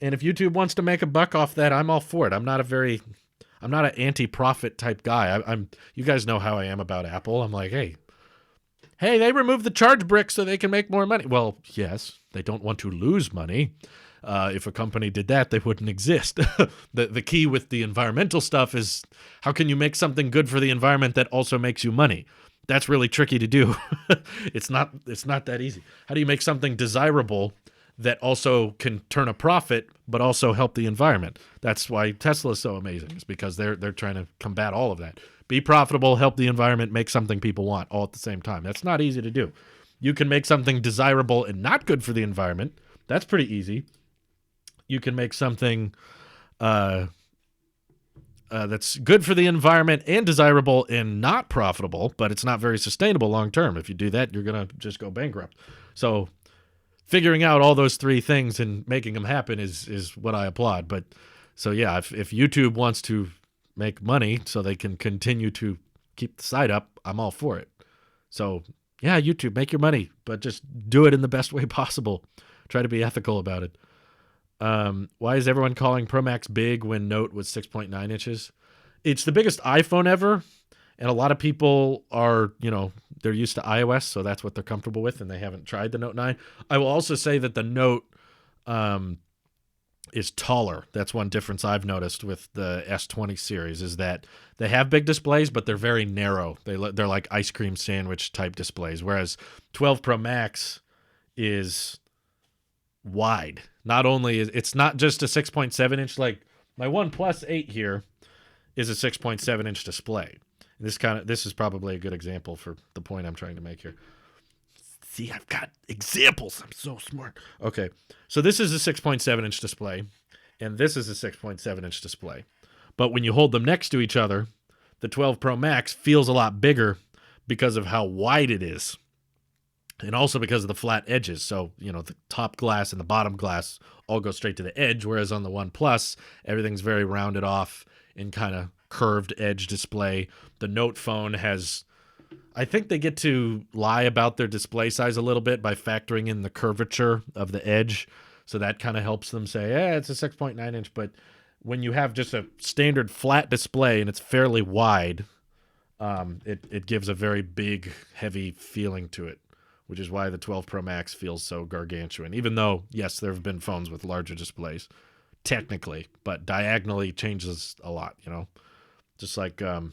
And if YouTube wants to make a buck off that, I'm all for it. I'm not an anti-profit type guy. You guys know how I am about Apple. I'm like, hey, they removed the charge brick so they can make more money. Well, yes, they don't want to lose money. If a company did that, they wouldn't exist. The key with the environmental stuff is how can you make something good for the environment that also makes you money? That's really tricky to do. It's not that easy. How do you make something desirable that also can turn a profit but also help the environment? That's why Tesla is so amazing. It's because they're trying to combat all of that. Be profitable, help the environment, make something people want all at the same time. That's not easy to do. You can make something desirable and not good for the environment. That's pretty easy. You can make something that's good for the environment and desirable and not profitable, but it's not very sustainable long term. If you do that, you're going to just go bankrupt. So figuring out all those three things and making them happen is what I applaud. But so yeah, if YouTube wants to make money so they can continue to keep the site up, I'm all for it. So yeah, YouTube, make your money, but just do it in the best way possible. Try to be ethical about it. Why is everyone calling Pro Max big when Note was 6.9 inches? It's the biggest iPhone ever, and a lot of people are, they're used to iOS, so that's what they're comfortable with, and they haven't tried the Note 9. I will also say that the Note is taller. That's one difference I've noticed with the S20 series, is that they have big displays, but they're very narrow. They're like ice cream sandwich type displays, whereas 12 Pro Max is wide. Not only is it's not just a 6.7 inch, like my OnePlus 8 here is a 6.7 inch display. This is probably a good example for the point I'm trying to make here. See, I've got examples. I'm so smart. Okay, so this is a 6.7 inch display, and this is a 6.7 inch display. But when you hold them next to each other, the 12 Pro Max feels a lot bigger because of how wide it is. And also because of the flat edges. So, the top glass and the bottom glass all go straight to the edge, whereas on the OnePlus, everything's very rounded off and kind of curved edge display. The Note phone has, I think they get to lie about their display size a little bit by factoring in the curvature of the edge. So that kind of helps them say, it's a 6.9 inch. But when you have just a standard flat display and it's fairly wide, it gives a very big, heavy feeling to it, which is why the 12 Pro Max feels so gargantuan. Even though, yes, there have been phones with larger displays, technically, but diagonally changes a lot, Just like the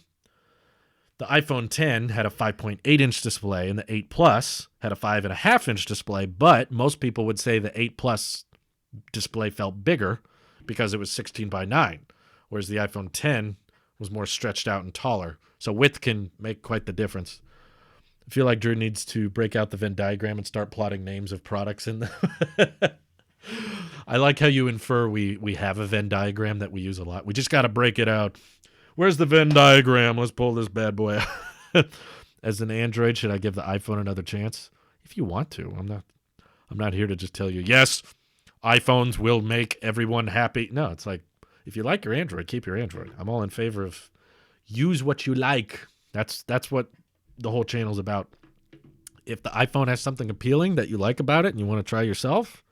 iPhone 10 had a 5.8 inch display and the 8 Plus had a 5.5 inch display, but most people would say the 8 Plus display felt bigger because it was 16 by 9, whereas the iPhone 10 was more stretched out and taller. So width can make quite the difference. I feel like Drew needs to break out the Venn diagram and start plotting names of products in the I like how you infer we have a Venn diagram that we use a lot. We just got to break it out. Where's the Venn diagram? Let's pull this bad boy out. As an Android, should I give the iPhone another chance? If you want to. I'm not here to just tell you, yes, iPhones will make everyone happy. No, it's like, if you like your Android, keep your Android. I'm all in favor of use what you like. That's what the whole channel's about. If the iPhone has something appealing that you like about it and you want to try yourself,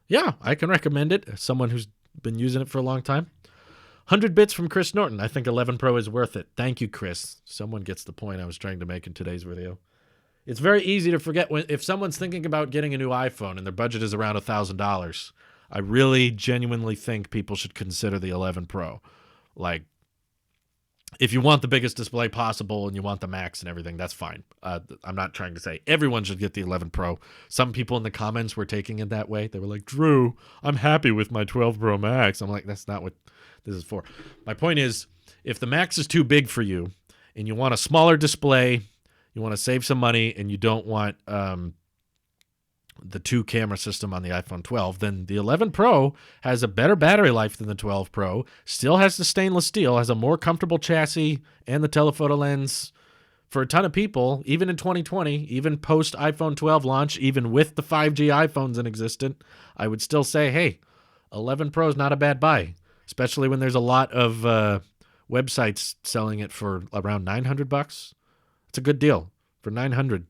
yeah, I can recommend it as someone who's been using it for a long time. 100 bits from Chris Norton. I think 11 Pro is worth it. Thank you, Chris. Someone gets the point I was trying to make in today's video. It's very easy to forget if someone's thinking about getting a new iPhone and their budget is around $1,000. I really genuinely think people should consider the 11 Pro. Like, if you want the biggest display possible and you want the Max and everything, that's fine. I'm not trying to say everyone should get the 11 Pro. Some people in the comments were taking it that way. They were like, Drew, I'm happy with my 12 Pro Max. I'm like, that's not what this is for. My point is, if the Max is too big for you and you want a smaller display, you want to save some money, and you don't want the 2-camera system on the iPhone 12, then the 11 Pro has a better battery life than the 12 Pro, still has the stainless steel, has a more comfortable chassis, and the telephoto lens. For a ton of people, even in 2020, even post iPhone 12 launch, even with the 5G iPhones in existence, I would still say, hey, 11 Pro is not a bad buy, especially when there's a lot of websites selling it for around $900. It's a good deal for $900.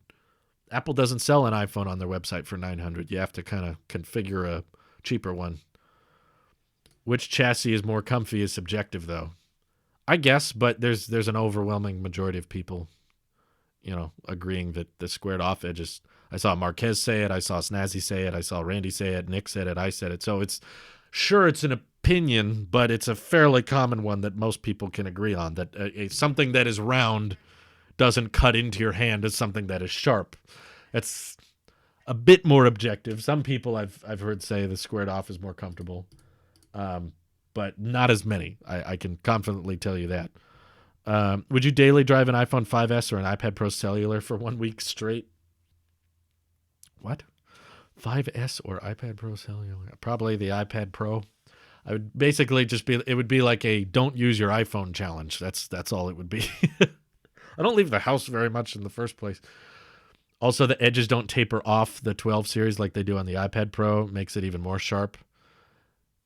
Apple doesn't sell an iPhone on their website for $900. You have to kind of configure a cheaper one. Which chassis is more comfy is subjective, though. I guess, but there's an overwhelming majority of people, agreeing that the squared off edges. I saw Marquez say it. I saw Snazzy say it. I saw Randy say it. Nick said it. I said it. So it's an opinion, but it's a fairly common one that most people can agree on, that something that is round doesn't cut into your hand as something that is sharp. It's a bit more objective. Some people I've heard say the squared off is more comfortable, but not as many. I can confidently tell you that. Would you daily drive an iPhone 5S or an iPad Pro Cellular for 1 week straight? What? 5S or iPad Pro Cellular? Probably the iPad Pro. I would basically it would be like a don't use your iPhone challenge. That's all it would be. I don't leave the house very much in the first place. Also, the edges don't taper off the 12 series like they do on the iPad Pro. Makes it even more sharp.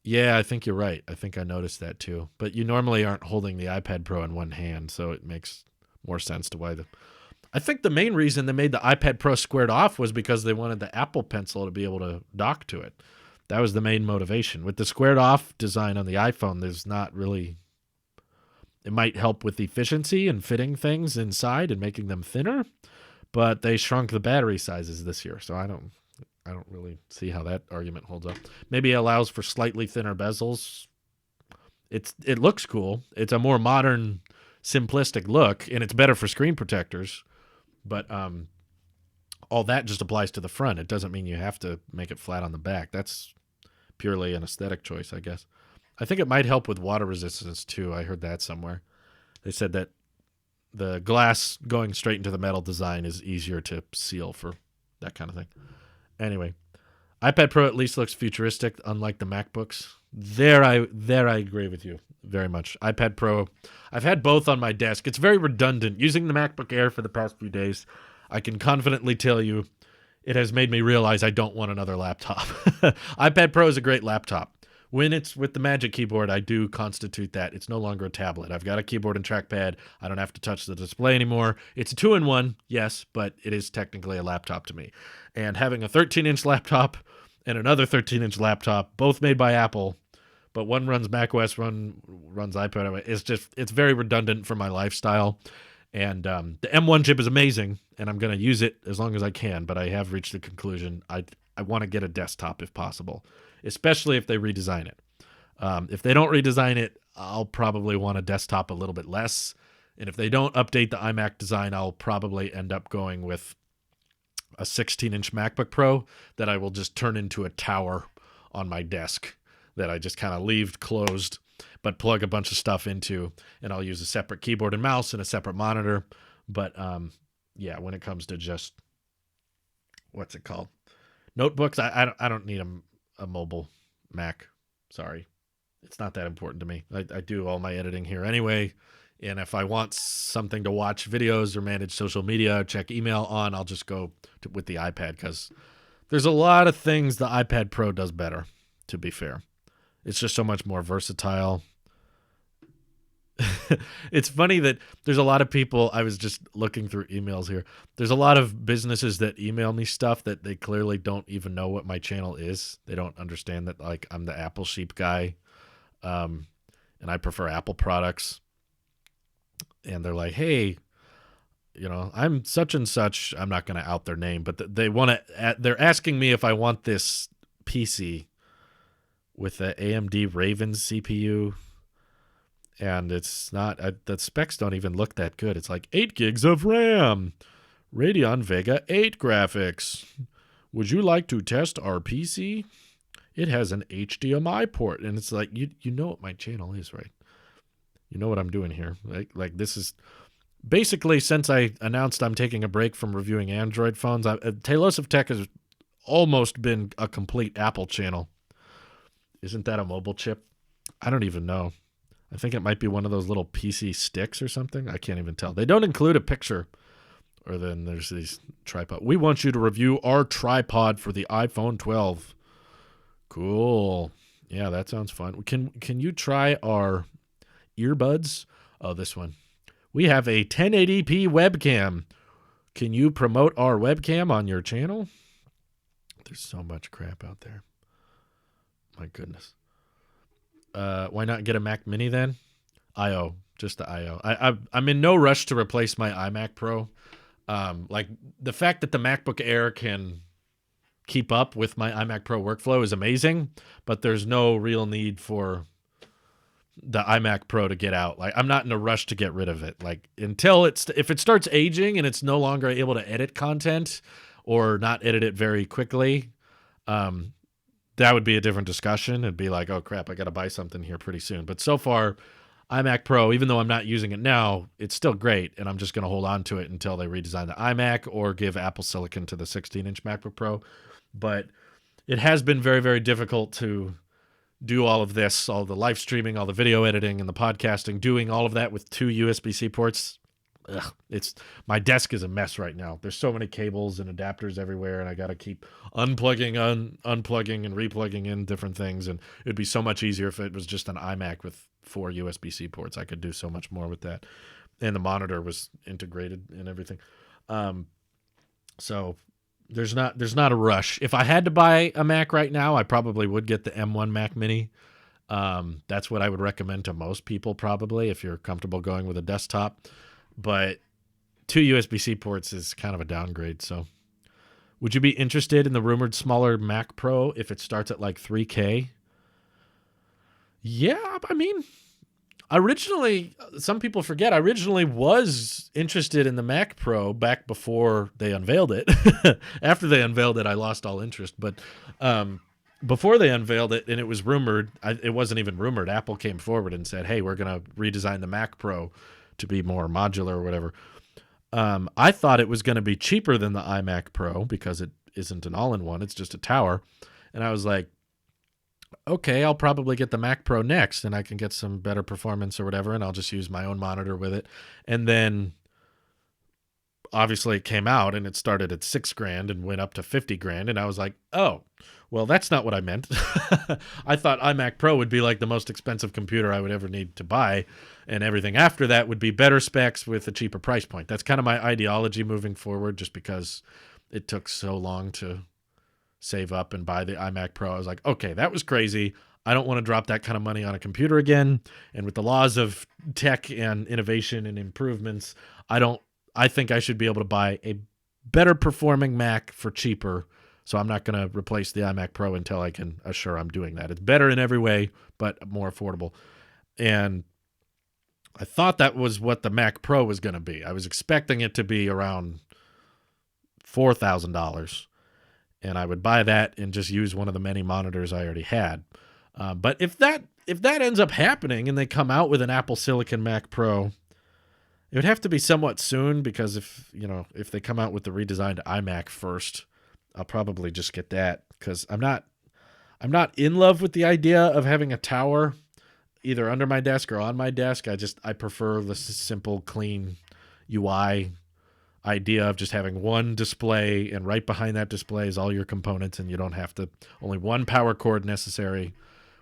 Yeah, I think you're right. I think I noticed that too. But you normally aren't holding the iPad Pro in one hand, so it makes more sense to why I think the main reason they made the iPad Pro squared off was because they wanted the Apple Pencil to be able to dock to it. That was the main motivation. With the squared off design on the iPhone, there's not really... It might help with efficiency and fitting things inside and making them thinner, but they shrunk the battery sizes this year, so I don't really see how that argument holds up. Maybe it allows for slightly thinner bezels. It looks cool. It's a more modern, simplistic look, and it's better for screen protectors. But all that just applies to the front. It doesn't mean you have to make it flat on the back. That's purely an aesthetic choice, I guess. I think it might help with water resistance, too. I heard that somewhere. They said that the glass going straight into the metal design is easier to seal for that kind of thing. Anyway, iPad Pro at least looks futuristic, unlike the MacBooks. There I agree with you very much. iPad Pro, I've had both on my desk. It's very redundant. Using the MacBook Air for the past few days, I can confidently tell you it has made me realize I don't want another laptop. iPad Pro is a great laptop. When it's with the Magic Keyboard, I do constitute that. It's no longer a tablet. I've got a keyboard and trackpad. I don't have to touch the display anymore. It's a 2-in-1, yes, but it is technically a laptop to me. And having a 13-inch laptop and another 13-inch laptop, both made by Apple, but one runs macOS, one runs iPad, it's very redundant for my lifestyle. And the M1 chip is amazing, and I'm going to use it as long as I can, but I have reached the conclusion I want to get a desktop if possible, especially if they redesign it. If they don't redesign it, I'll probably want a desktop a little bit less. And if they don't update the iMac design, I'll probably end up going with a 16-inch MacBook Pro that I will just turn into a tower on my desk that I just kind of leave closed, but plug a bunch of stuff into, and I'll use a separate keyboard and mouse and a separate monitor. But yeah, when it comes to just, what's it called? Notebooks, I don't need a mobile Mac. Sorry. It's not that important to me. I do all my editing here anyway. And if I want something to watch videos or manage social media, check email on, I'll just go with the iPad, because there's a lot of things the iPad Pro does better, to be fair. It's just so much more versatile. It's funny that there's a lot of people, I was just looking through emails here. There's a lot of businesses that email me stuff that they clearly don't even know what my channel is. They don't understand that, like, I'm the Apple sheep guy. And and I prefer Apple products. And they're like, hey, I'm such and such. I'm not going to out their name, but they're asking me if I want this PC with the AMD Raven CPU. And it's not, the specs don't even look that good. It's like 8 gigs of RAM, Radeon Vega 8 graphics. Would you like to test our PC? It has an HDMI port. And it's like, you know what my channel is, right? You know what I'm doing here. Like this is basically, since I announced I'm taking a break from reviewing Android phones, Talos of Tech has almost been a complete Apple channel. Isn't that a mobile chip? I don't even know. I think it might be one of those little PC sticks or something. I can't even tell. They don't include a picture. Or then there's these tripod. We want you to review our tripod for the iPhone 12. Cool. Yeah, that sounds fun. Can you try our earbuds? Oh, this one. We have a 1080p webcam. Can you promote our webcam on your channel? There's so much crap out there. My goodness. Why not get a Mac Mini then? I/O, just the I/O. I'm in no rush to replace my iMac Pro. Like the fact that the MacBook Air can keep up with my iMac Pro workflow is amazing, but there's no real need for the iMac Pro to get out. Like I'm not in a rush to get rid of it. Like if it starts aging and it's no longer able to edit content or not edit it very quickly, that would be a different discussion. It'd be like, oh crap, I got to buy something here pretty soon. But so far, iMac Pro, even though I'm not using it now, it's still great, and I'm just going to hold on to it until they redesign the iMac or give Apple Silicon to the 16-inch MacBook Pro. But it has been very, very difficult to do all of this, all the live streaming, all the video editing, and the podcasting, doing all of that with 2 USB-C ports. Ugh, my desk is a mess right now. There's so many cables and adapters everywhere, and I got to keep unplugging, unplugging, and replugging in different things. And it'd be so much easier if it was just an iMac with 4 USB-C ports. I could do so much more with that, and the monitor was integrated and everything. So there's not a rush. If I had to buy a Mac right now, I probably would get the M1 Mac Mini. That's what I would recommend to most people, probably, if you're comfortable going with a desktop. But 2 USB-C ports is kind of a downgrade. So would you be interested in the rumored smaller Mac Pro if it starts at like $3K? Yeah, I mean, originally, some people forget, I originally was interested in the Mac Pro back before they unveiled it. After they unveiled it, I lost all interest. But before they unveiled it, and it was rumored, it wasn't even rumored, Apple came forward and said, hey, we're going to redesign the Mac Pro to be more modular or whatever. I thought it was going to be cheaper than the iMac Pro because it isn't an all-in-one. It's just a tower. And I was like, okay, I'll probably get the Mac Pro next, and I can get some better performance or whatever, and I'll just use my own monitor with it. And then obviously it came out, and it started at $6,000 and went up to $50,000, and I was like, oh, well, that's not what I meant. I thought iMac Pro would be like the most expensive computer I would ever need to buy, and everything after that would be better specs with a cheaper price point. That's kind of my ideology moving forward, just because it took so long to save up and buy the iMac Pro. I was like, okay, that was crazy. I don't want to drop that kind of money on a computer again. And with the laws of tech and innovation and improvements, I think I should be able to buy a better performing Mac for cheaper. So I'm not going to replace the iMac Pro until I can assure I'm doing that. It's better in every way, but more affordable. And I thought that was what the Mac Pro was going to be. I was expecting it to be around $4,000. And I would buy that and just use one of the many monitors I already had. But if that ends up happening and they come out with an Apple Silicon Mac Pro, it would have to be somewhat soon, because if they come out with the redesigned iMac first, I'll probably just get that, because I'm not in love with the idea of having a tower either under my desk or on my desk. I prefer the simple, clean UI idea of just having one display, and right behind that display is all your components, and you don't have to, only one power cord necessary.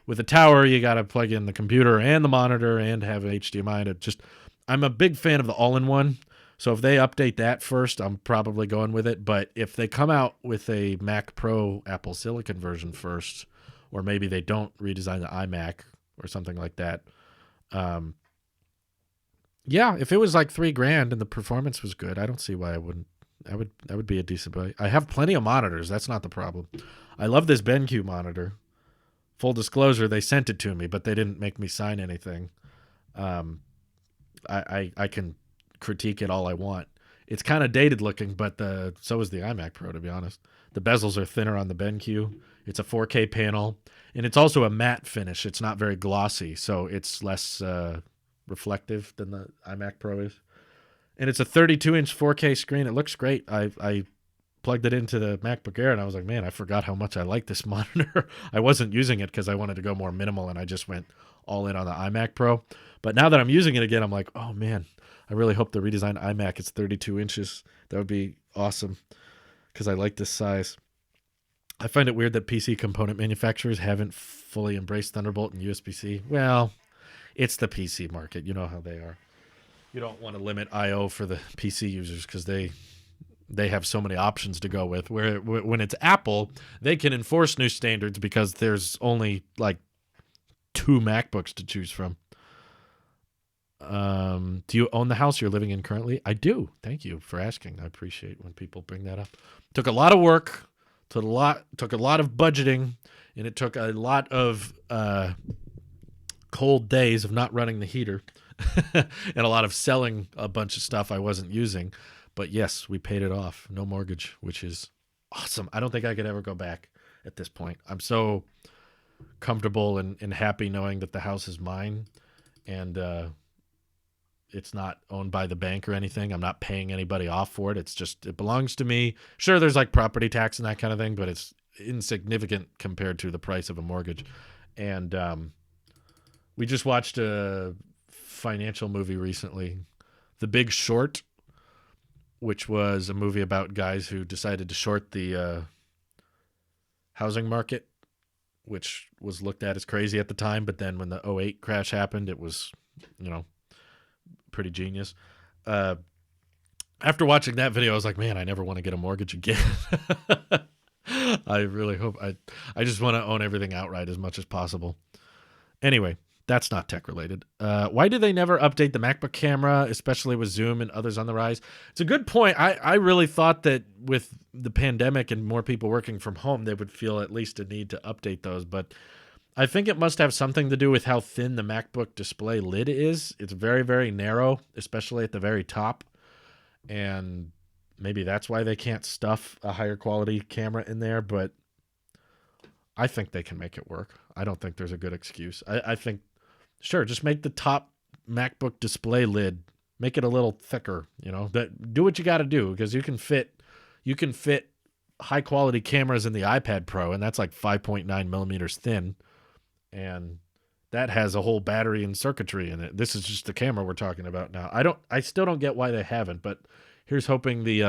With a tower, you got to plug in the computer and the monitor and have HDMI I'm a big fan of the all-in-one. So if they update that first, I'm probably going with it. But if they come out with a Mac Pro Apple Silicon version first, or maybe they don't redesign the iMac or something like that, Um, yeah, if it was like $3,000 and the performance was good, I don't see why I wouldn't. That would be a decent buy. I have plenty of monitors. That's not the problem. I love this BenQ monitor. Full disclosure, they sent it to me, but they didn't make me sign anything. Um, I can critique it all I want. It's kind of dated looking, but so is the iMac Pro, to be honest. The bezels are thinner on the BenQ. It's a 4K panel, and it's also a matte finish. It's not very glossy, so it's less reflective than the iMac Pro is. And it's a 32-inch 4K screen. It looks great. I plugged it into the MacBook Air, and I was like, man, I forgot how much I like this monitor. I wasn't using it because I wanted to go more minimal, and I just went all in on the iMac Pro. But now that I'm using it again, I'm like, oh, man, I really hope the redesigned iMac is 32 inches. That would be awesome because I like this size. I find it weird that PC component manufacturers haven't fully embraced Thunderbolt and USB-C. Well, it's the PC market. You know how they are. You don't want to limit I/O for the PC users because they have so many options to go with. Where when it's Apple, they can enforce new standards because there's only like 2 MacBooks to choose from. Do you own the house you're living in currently? I do. Thank you for asking. I appreciate when people bring that up. Took a lot of work, took a lot of budgeting, and it took a lot of cold days of not running the heater and a lot of selling a bunch of stuff I wasn't using. But yes, we paid it off. No mortgage, which is awesome. I don't think I could ever go back at this point. I'm so comfortable and happy knowing that the house is mine and it's not owned by the bank or anything. I'm not paying anybody off for it. It belongs to me. Sure, there's like property tax and that kind of thing, but it's insignificant compared to the price of a mortgage. And we just watched a financial movie recently, The Big Short, which was a movie about guys who decided to short the housing market, which was looked at as crazy at the time. But then when the '08 crash happened, it was, pretty genius. After watching that video, I was like, man, I never want to get a mortgage again. I really hope I just want to own everything outright as much as possible. Anyway, that's not tech related. Why do they never update the MacBook camera, especially with Zoom and others on the rise? It's a good point. I really thought that with the pandemic and more people working from home, they would feel at least a need to update those. But I think it must have something to do with how thin the MacBook display lid is. It's very, very narrow, especially at the very top. And maybe that's why they can't stuff a higher quality camera in there. But I think they can make it work. I don't think there's a good excuse. I think, sure, just make the top MacBook display lid, make it a little thicker, do what you got to do because you can fit high quality cameras in the iPad Pro, and that's like 5.9 millimeters thin. And that has a whole battery and circuitry in it. This is just the camera we're talking about now. I still don't get why they haven't, but here's hoping the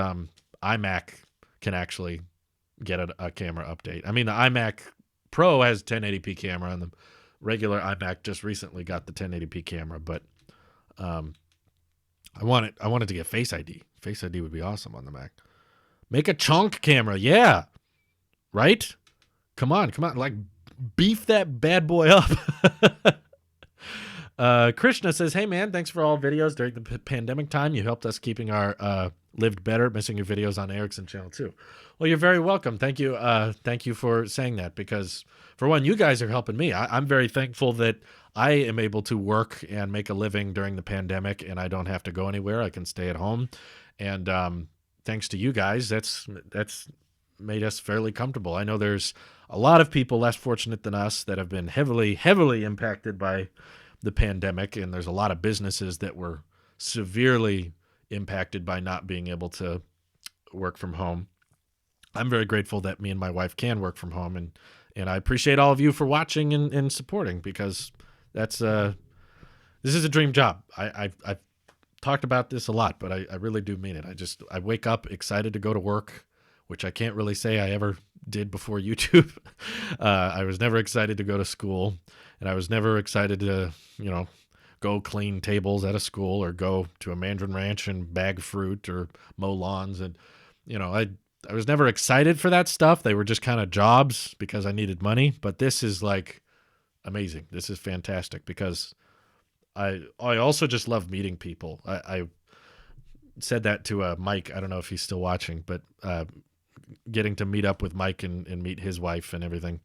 iMac can actually get a camera update. I mean, the iMac Pro has 1080p camera, and the regular iMac just recently got the 1080p camera, but I wanted to get Face ID. Face ID would be awesome on the Mac. Make a chunk camera, yeah, right? Come on, like beef that bad boy up. Krishna says, hey man, thanks for all videos during the pandemic time. You helped us keeping our lived better. Missing your videos on Ericsson channel too. Well, you're very welcome. Thank you. Thank you for saying that because for one, you guys are helping me. I'm very thankful that I am able to work and make a living during the pandemic and I don't have to go anywhere. I can stay at home. And thanks to you guys, that's made us fairly comfortable. I know there's a lot of people less fortunate than us that have been heavily, heavily impacted by the pandemic. And there's a lot of businesses that were severely impacted by not being able to work from home. I'm very grateful that me and my wife can work from home. And I appreciate all of you for watching and supporting because this is a dream job. I've talked about this a lot, but I really do mean it. I wake up excited to go to work, which I can't really say I ever did before YouTube. I was never excited to go to school, and I was never excited to, go clean tables at a school or go to a Mandarin Ranch and bag fruit or mow lawns. And, I was never excited for that stuff. They were just kind of jobs because I needed money. But this is like amazing. This is fantastic because I also just love meeting people. I said that to Mike. I don't know if he's still watching, but getting to meet up with Mike and meet his wife and everything.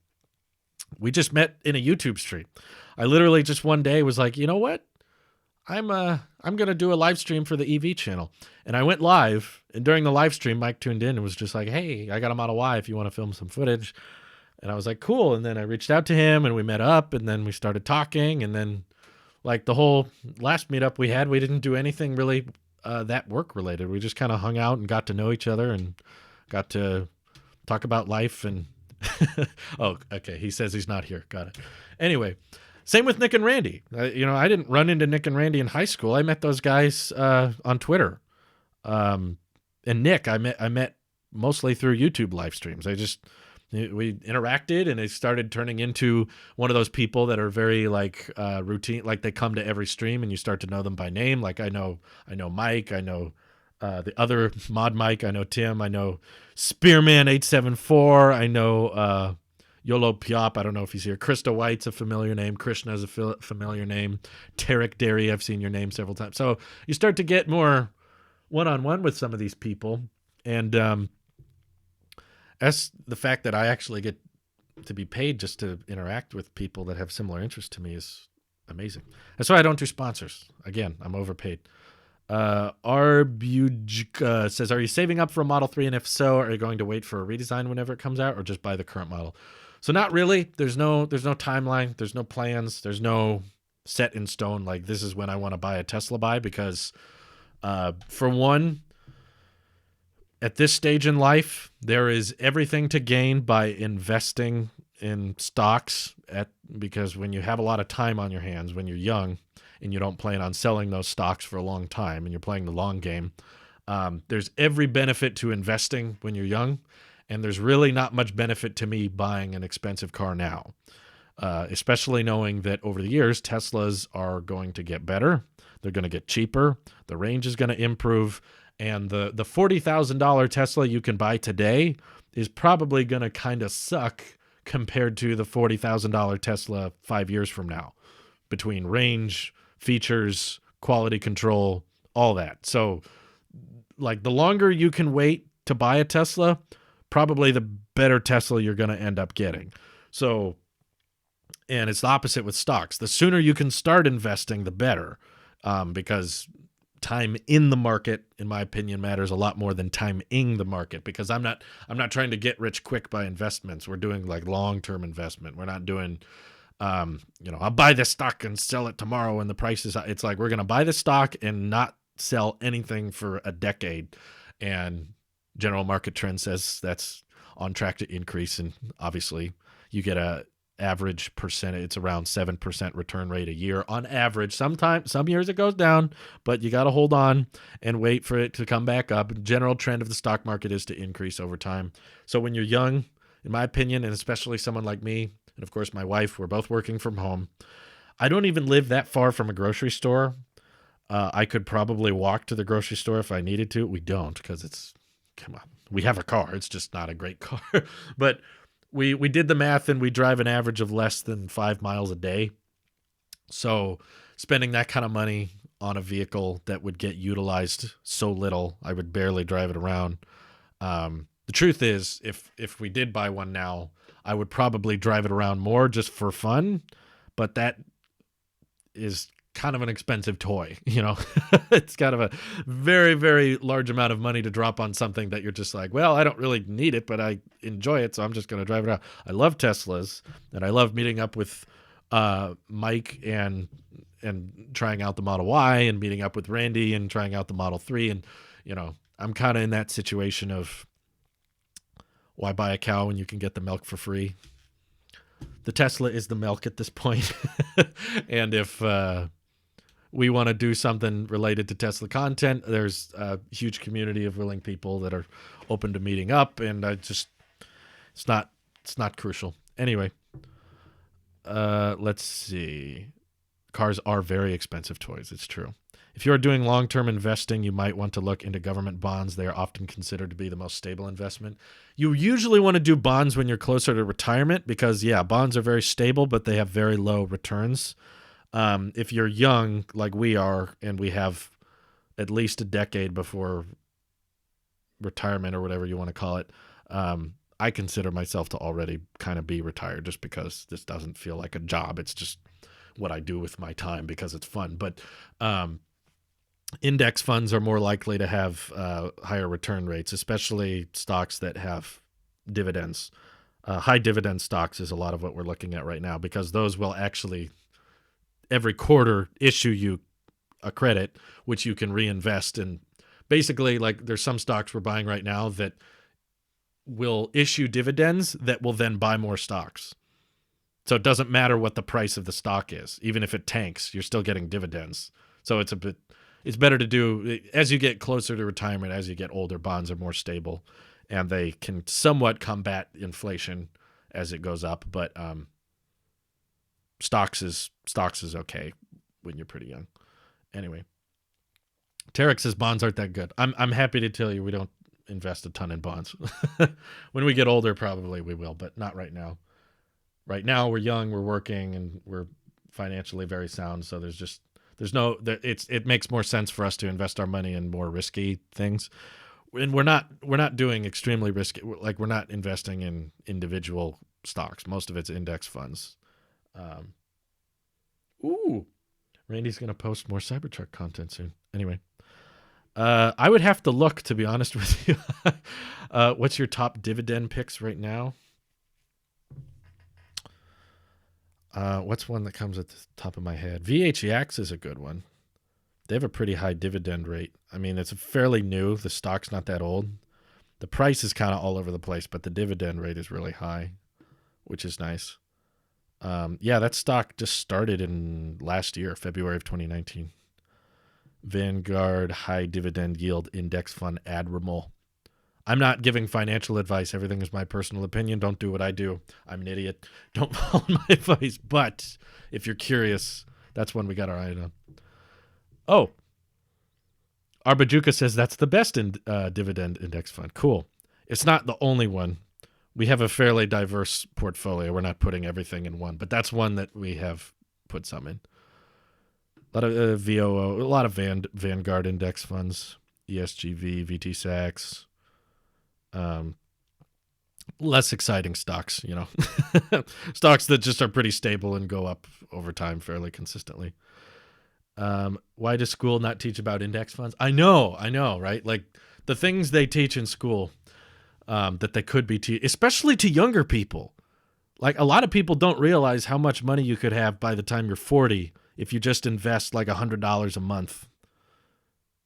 We just met in a YouTube stream. I literally just one day was like, you know what? I'm gonna do a live stream for the EV channel, and I went live. And during the live stream, Mike tuned in and was just like, "Hey, I got a Model Y if you want to film some footage." And I was like, "Cool." And then I reached out to him, and we met up, and then we started talking, and then like the whole last meetup we had, we didn't do anything really that work related. We just kind of hung out and got to know each other and got to talk about life and. Oh, okay. He says he's not here. Got it. Anyway. Same with Nick and Randy. I didn't run into Nick and Randy in high school. I met those guys on Twitter. And Nick, I met mostly through YouTube live streams. We interacted, and it started turning into one of those people that are very like routine. Like they come to every stream, and you start to know them by name. Like I know Mike. I know the other Mod Mike. I know Tim. I know Spearman874. I know. Yolo Piop, I don't know if he's here. Krista White's a familiar name. Krishna's a familiar name. Tarek Derry, I've seen your name several times. So you start to get more one-on-one with some of these people. And that's the fact that I actually get to be paid just to interact with people that have similar interests to me is amazing. That's why I don't do sponsors. Again, I'm overpaid. Arbujka says, are you saving up for a Model 3? And if so, are you going to wait for a redesign whenever it comes out or just buy the current model? So not really. There's no timeline. There's no plans. There's no set in stone. Like this is when I want to buy a Tesla because, for one, at this stage in life, there is everything to gain by investing in stocks because when you have a lot of time on your hands, when you're young and you don't plan on selling those stocks for a long time and you're playing the long game, there's every benefit to investing when you're young. And there's really not much benefit to me buying an expensive car now, especially knowing that over the years, Teslas are going to get better. They're going to get cheaper. The range is going to improve. And the $40,000 Tesla you can buy today is probably going to kind of suck compared to the $40,000 Tesla 5 years from now, between range, features, quality control, all that. So like the longer you can wait to buy a Tesla, probably the better Tesla you're going to end up getting. So, and it's the opposite with stocks. The sooner you can start investing, the better, because time in the market, in my opinion, matters a lot more than timing the market. Because I'm not trying to get rich quick by investments. We're doing like long-term investment. We're not doing, I'll buy this stock and sell it tomorrow when the price is. It's like we're going to buy the stock and not sell anything for a decade, and general market trend says that's on track to increase. And obviously you get a average percentage. It's around 7% return rate a year on average. Some years it goes down, but you got to hold on and wait for it to come back up. General trend of the stock market is to increase over time. So when you're young, in my opinion, and especially someone like me, and of course my wife, we're both working from home. I don't even live that far from a grocery store. I could probably walk to the grocery store if I needed to. We don't, because come on, we have a car. It's just not a great car. But we did the math, and we drive an average of less than 5 miles a day. So spending that kind of money on a vehicle that would get utilized so little, I would barely drive it around. The truth is, if we did buy one now, I would probably drive it around more just for fun. But that is kind of an expensive toy, It's kind of a very, very large amount of money to drop on something that you're just like, well, I don't really need it, but I enjoy it, so I'm just going to drive it out. I love Teslas, and I love meeting up with Mike and trying out the Model Y, and meeting up with Randy and trying out the Model 3. And, I'm kind of in that situation of why buy a cow when you can get the milk for free? The Tesla is the milk at this point. And if we want to do something related to Tesla content, there's a huge community of willing people that are open to meeting up, and it's not crucial. Anyway, let's see. Cars are very expensive toys. It's true. If you're doing long-term investing, you might want to look into government bonds. They are often considered to be the most stable investment. You usually want to do bonds when you're closer to retirement because, yeah, bonds are very stable, but they have very low returns. If you're young like we are, and we have at least a decade before retirement or whatever you want to call it, I consider myself to already kind of be retired, just because this doesn't feel like a job. It's just what I do with my time because it's fun. But index funds are more likely to have higher return rates, especially stocks that have dividends. High dividend stocks is a lot of what we're looking at right now, because those will actually every quarter issue you a credit, which you can reinvest in. Basically, like, there's some stocks we're buying right now that will issue dividends that will then buy more stocks. So it doesn't matter what the price of the stock is. Even if it tanks, you're still getting dividends. So it's better to do as you get closer to retirement. As you get older, bonds are more stable, and they can somewhat combat inflation as it goes up. But stocks is okay when you're pretty young. Anyway, Tarek says bonds aren't that good. I'm happy to tell you we don't invest a ton in bonds. When we get older, probably we will, but not right now. Right now, we're young, we're working, and we're financially very sound. So it makes more sense for us to invest our money in more risky things. And we're not doing extremely risky. Like, we're not investing in individual stocks. Most of it's index funds. Randy's going to post more Cybertruck content soon. Anyway, I would have to look, to be honest with you. What's your top dividend picks right now? What's one that comes at the top of my head? VHX is a good one. They have a pretty high dividend rate. I mean, it's fairly new. The stock's not that old. The price is kind of all over the place, but the dividend rate is really high, which is nice. That stock just started in last year, February of 2019. Vanguard High Dividend Yield Index Fund Admiral. I'm not giving financial advice. Everything is my personal opinion. Don't do what I do. I'm an idiot. Don't follow my advice. But if you're curious, that's one we got our eye on. Oh, Arbajuka says that's the best dividend index fund. Cool. It's not the only one. We have a fairly diverse portfolio. We're not putting everything in one, but that's one that we have put some in. A lot of VOO, a lot of Vanguard index funds, ESGV, VTSAX. Less exciting stocks, stocks that just are pretty stable and go up over time fairly consistently. Why does school not teach about index funds? I know, right? Like, the things they teach in school that they could be especially to younger people. Like, a lot of people don't realize how much money you could have by the time you're 40 if you just invest like $100 a month.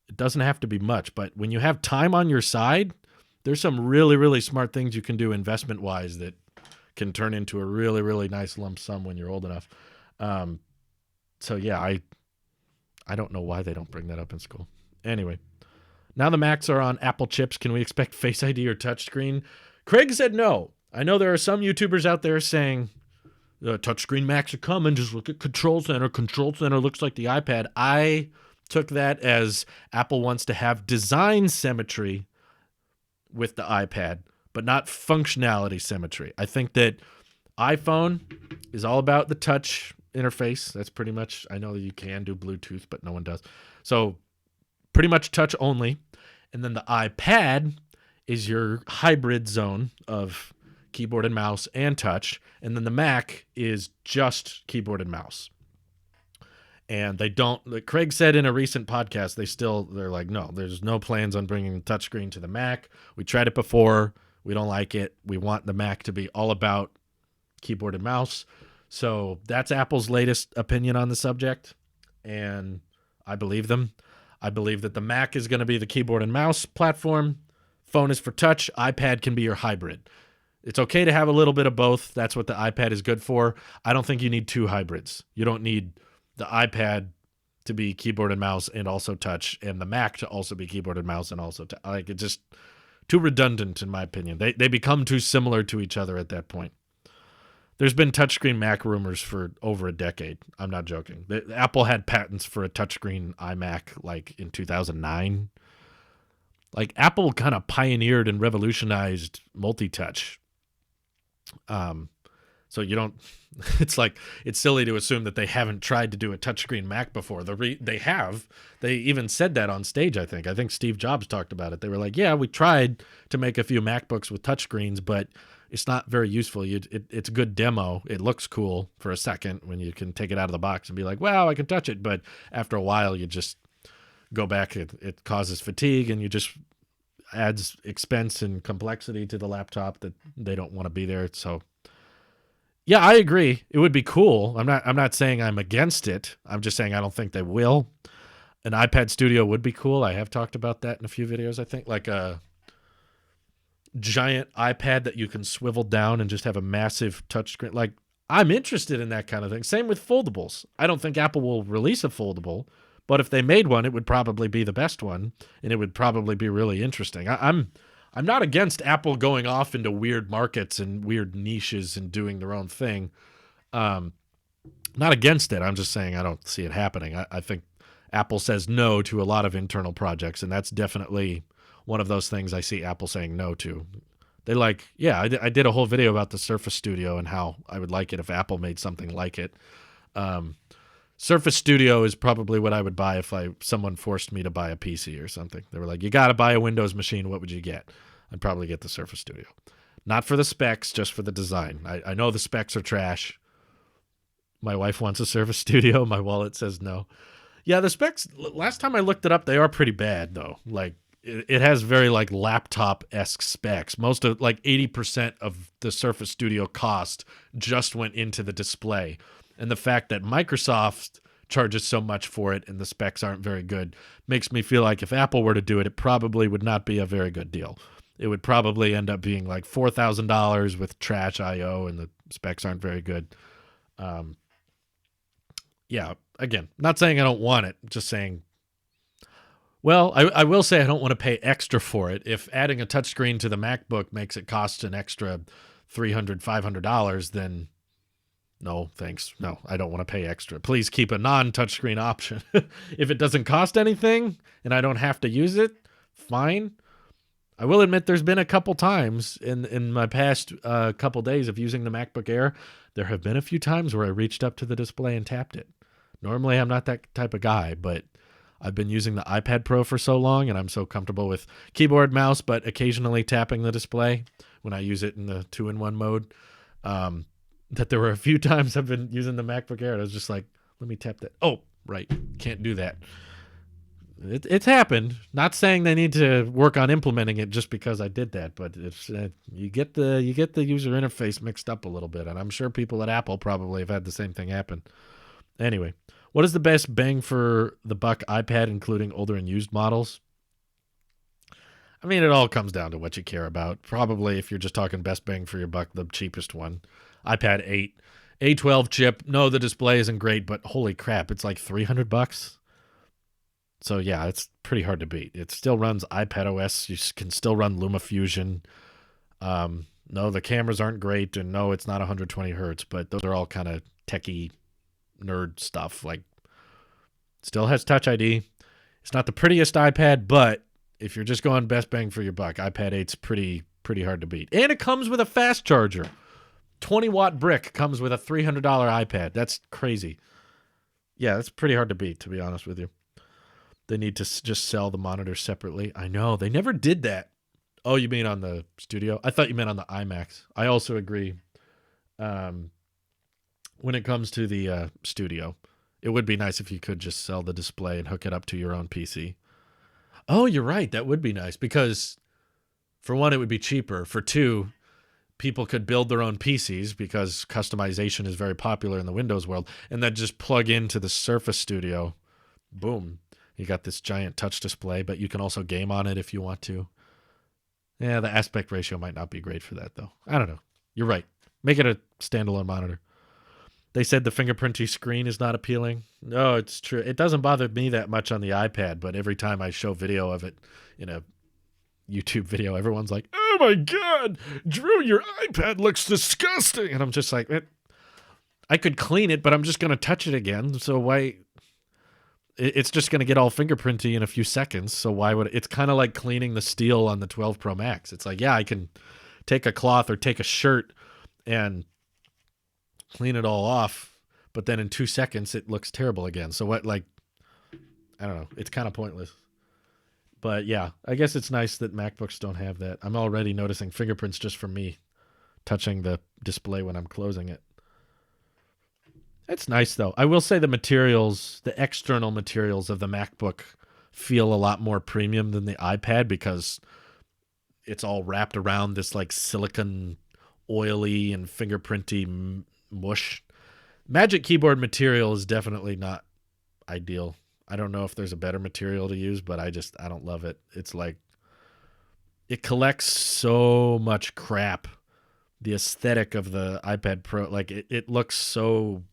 It doesn't have to be much, but when you have time on your side, there's some really, really smart things you can do investment-wise that can turn into a really, really nice lump sum when you're old enough. I don't know why they don't bring that up in school. Anyway, now the Macs are on Apple chips. Can we expect Face ID or touchscreen? Craig said no. I know there are some YouTubers out there saying touchscreen Macs are coming. Just look at Control Center. Control Center looks like the iPad. I took that as Apple wants to have design symmetry with the iPad, but not functionality symmetry. I think that iPhone is all about the touch interface. That's pretty much, I know that you can do Bluetooth, but no one does. So pretty much touch only. And then the iPad is your hybrid zone of keyboard and mouse and touch. And then the Mac is just keyboard and mouse. And they don't, like Craig said in a recent podcast, they're like, no, there's no plans on bringing the touchscreen to the Mac. We tried it before. We don't like it. We want the Mac to be all about keyboard and mouse. So that's Apple's latest opinion on the subject. And I believe them. I believe that the Mac is going to be the keyboard and mouse platform. Phone is for touch. iPad can be your hybrid. It's okay to have a little bit of both. That's what the iPad is good for. I don't think you need two hybrids. You don't need the iPad to be keyboard and mouse and also touch, and the Mac to also be keyboard and mouse and also touch. Like, it's just too redundant, in my opinion. They become too similar to each other at that point. There's been touchscreen Mac rumors for over a decade. I'm not joking. Apple had patents for a touchscreen iMac like in 2009. Like, Apple kind of pioneered and revolutionized multi-touch. So you don't, it's like, it's silly to assume that they haven't tried to do a touchscreen Mac before. They have. They even said that on stage, I think. I think Steve Jobs talked about it. They were like, yeah, we tried to make a few MacBooks with touchscreens, but it's not very useful. It's a good demo. It looks cool for a second when you can take it out of the box and be like, wow, I can touch it. But after a while, you just go back. It causes fatigue, and you just adds expense and complexity to the laptop that they don't want to be there. So yeah, I agree. It would be cool. I'm not saying I'm against it. I'm just saying I don't think they will. An iPad Studio would be cool. I have talked about that in a few videos, I think. Like a giant iPad that you can swivel down and just have a massive touchscreen. Like, I'm interested in that kind of thing. Same with foldables. I don't think Apple will release a foldable, but if they made one, it would probably be the best one, and it would probably be really interesting. I'm not against Apple going off into weird markets and weird niches and doing their own thing. Not against it. I'm just saying I don't see it happening. I think Apple says no to a lot of internal projects, and that's definitely one of those things I see Apple saying no to. They like, yeah, I did a whole video about the Surface Studio and how I would like it if Apple made something like it. Surface Studio is probably what I would buy if someone forced me to buy a PC or something. They were like, you got to buy a Windows machine. What would you get? I'd probably get the Surface Studio. Not for the specs, just for the design. I know the specs are trash. My wife wants a Surface Studio. My wallet says no. Yeah, the specs, last time I looked it up, they are pretty bad, though. Like, it has very, like, laptop-esque specs. Most of, like, 80% of the Surface Studio cost just went into the display. And the fact that Microsoft charges so much for it and the specs aren't very good makes me feel like if Apple were to do it, it probably would not be a very good deal. It would probably end up being like $4,000 with trash I/O, and the specs aren't very good. Yeah, again, not saying I don't want it, just saying, well, I will say I don't want to pay extra for it. If adding a touchscreen to the MacBook makes it cost an extra $300, $500, then no, thanks. No, I don't want to pay extra. Please keep a non-touchscreen option. If it doesn't cost anything and I don't have to use it, fine. I will admit there's been a couple times in my past couple days of using the MacBook Air, there have been a few times where I reached up to the display and tapped it. Normally, I'm not that type of guy, but I've been using the iPad Pro for so long, and I'm so comfortable with keyboard, mouse, but occasionally tapping the display when I use it in the 2-in-1 mode, that there were a few times I've been using the MacBook Air, and I was just like, let me tap that. Oh, right. Can't do that. It's happened. Not saying they need to work on implementing it just because I did that, but it's you get the user interface mixed up a little bit, and I'm sure people at Apple probably have had the same thing happen. Anyway, what is the best bang for the buck iPad, including older and used models? I mean, it all comes down to what you care about. Probably, if you're just talking best bang for your buck, the cheapest one, iPad 8, A12 chip. No, the display isn't great, but holy crap, it's like $300. So yeah, it's pretty hard to beat. It still runs iPadOS. You can still run LumaFusion. No, the cameras aren't great, and no, it's not 120 hertz, but those are all kind of techie nerd stuff. Like, still has Touch ID. It's not the prettiest iPad, but if you're just going best bang for your buck, iPad 8's pretty hard to beat. And it comes with a fast charger. 20-watt brick comes with a $300 iPad. That's crazy. Yeah, that's pretty hard to beat, to be honest with you. They need to just sell the monitors separately. I know. They never did that. Oh, you mean on the Studio? I thought you meant on the iMacs. I also agree. When it comes to the Studio, it would be nice if you could just sell the display and hook it up to your own PC. Oh, you're right. That would be nice because, for one, it would be cheaper. For two, people could build their own PCs because customization is very popular in the Windows world, and then just plug into the Surface Studio. Boom. You got this giant touch display, but you can also game on it if you want to. Yeah, the aspect ratio might not be great for that, though. I don't know. You're right. Make it a standalone monitor. They said the fingerprinty screen is not appealing. No, it's true. It doesn't bother me that much on the iPad, but every time I show video of it in a YouTube video, everyone's like, oh my God, Drew, your iPad looks disgusting. And I'm just like, I could clean it, but I'm just going to touch it again. So why? It's just going to get all fingerprinty in a few seconds. So why would it's kind of like cleaning the steel on the 12 Pro Max. It's like, yeah, I can take a cloth or take a shirt and clean it all off, but then in 2 seconds it looks terrible again. So what, like, I don't know. It's kind of pointless. But yeah, I guess it's nice that MacBooks don't have that. I'm already noticing fingerprints just from me touching the display when I'm closing it. It's nice, though. I will say the materials, the external materials of the MacBook feel a lot more premium than the iPad because it's all wrapped around this like silicon oily and fingerprinty mush. Magic Keyboard material is definitely not ideal. I don't know if there's a better material to use, but I don't love it. It's like, it collects so much crap. The aesthetic of the iPad Pro, like it looks so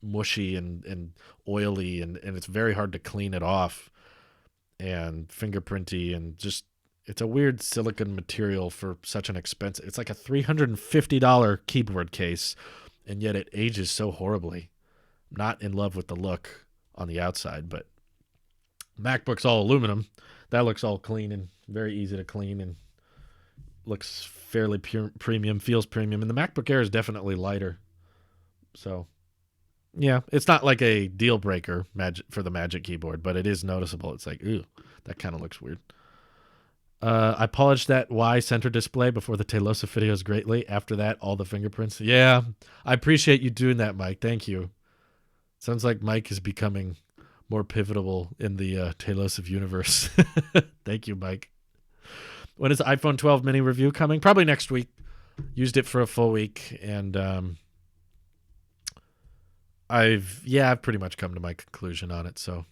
mushy and oily, and it's very hard to clean it off, and fingerprinty, and just, it's a weird silicon material for such an expensive, it's like a $350 keyboard case, and yet it ages so horribly. I'm not in love with the look on the outside, but MacBook's all aluminum. That looks all clean and very easy to clean and looks fairly premium, feels premium. And the MacBook Air is definitely lighter. So, yeah, it's not like a deal breaker for the Magic Keyboard, but it is noticeable. It's like, ooh, that kind of looks weird. I polished that Y center display before the Tailosive videos greatly. After that, all the fingerprints. Yeah, I appreciate you doing that, Mike. Thank you. Sounds like Mike is becoming more pivotal in the Tailosive universe. Thank you, Mike. When is the iPhone 12 mini review coming? Probably next week. Used it for a full week, and I've pretty much come to my conclusion on it. So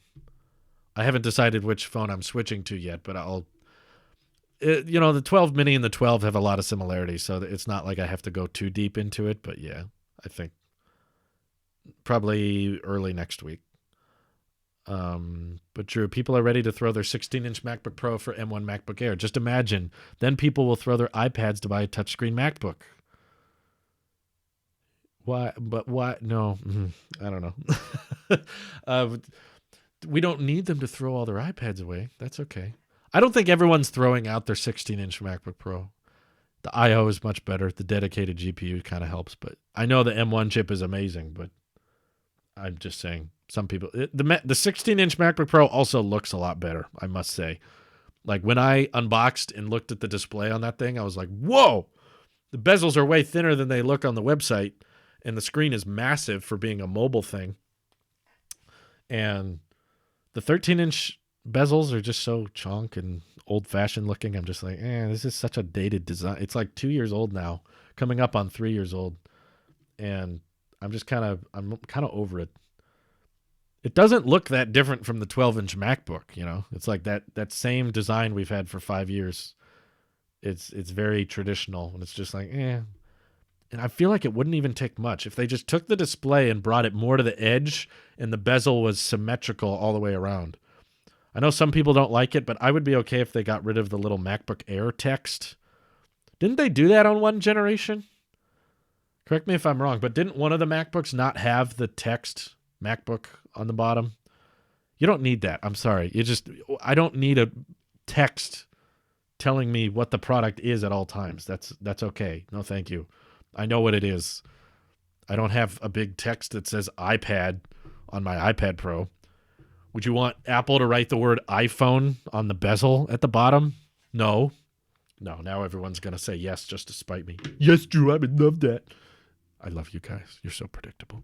I haven't decided which phone I'm switching to yet, but the 12 mini and the 12 have a lot of similarities, so it's not like I have to go too deep into it. But yeah, I think probably early next week. But Drew, people are ready to throw their 16-inch MacBook Pro for M1 MacBook Air. Just imagine. Then people will throw their iPads to buy a touchscreen MacBook. Why? But why? No, I don't know. We don't need them to throw all their iPads away. That's okay. I don't think everyone's throwing out their 16-inch MacBook Pro. The I/O is much better. The dedicated GPU kind of helps. But I know the M1 chip is amazing, but I'm just saying. Some people, the 16-inch MacBook Pro also looks a lot better, I must say. Like when I unboxed and looked at the display on that thing, I was like, whoa, the bezels are way thinner than they look on the website, and the screen is massive for being a mobile thing. And the 13-inch bezels are just so chonk and old-fashioned looking. I'm just like, this is such a dated design. It's like 2 years old now, coming up on 3 years old, and I'm kind of over it. It doesn't look that different from the 12-inch MacBook, you know? It's like that same design we've had for 5 years. It's very traditional, and it's just like, And I feel like it wouldn't even take much. If they just took the display and brought it more to the edge and the bezel was symmetrical all the way around. I know some people don't like it, but I would be okay if they got rid of the little MacBook Air text. Didn't they do that on one generation? Correct me if I'm wrong, but didn't one of the MacBooks not have the text MacBook on the bottom? You don't need that. I'm sorry. I don't need a text telling me what the product is at all times. That's okay. No, thank you. I know what it is. I don't have a big text that says iPad on my iPad Pro. Would you want Apple to write the word iPhone on the bezel at the bottom? No. Now everyone's going to say yes just to spite me. Yes, Drew, I would love that. I love you guys. You're so predictable.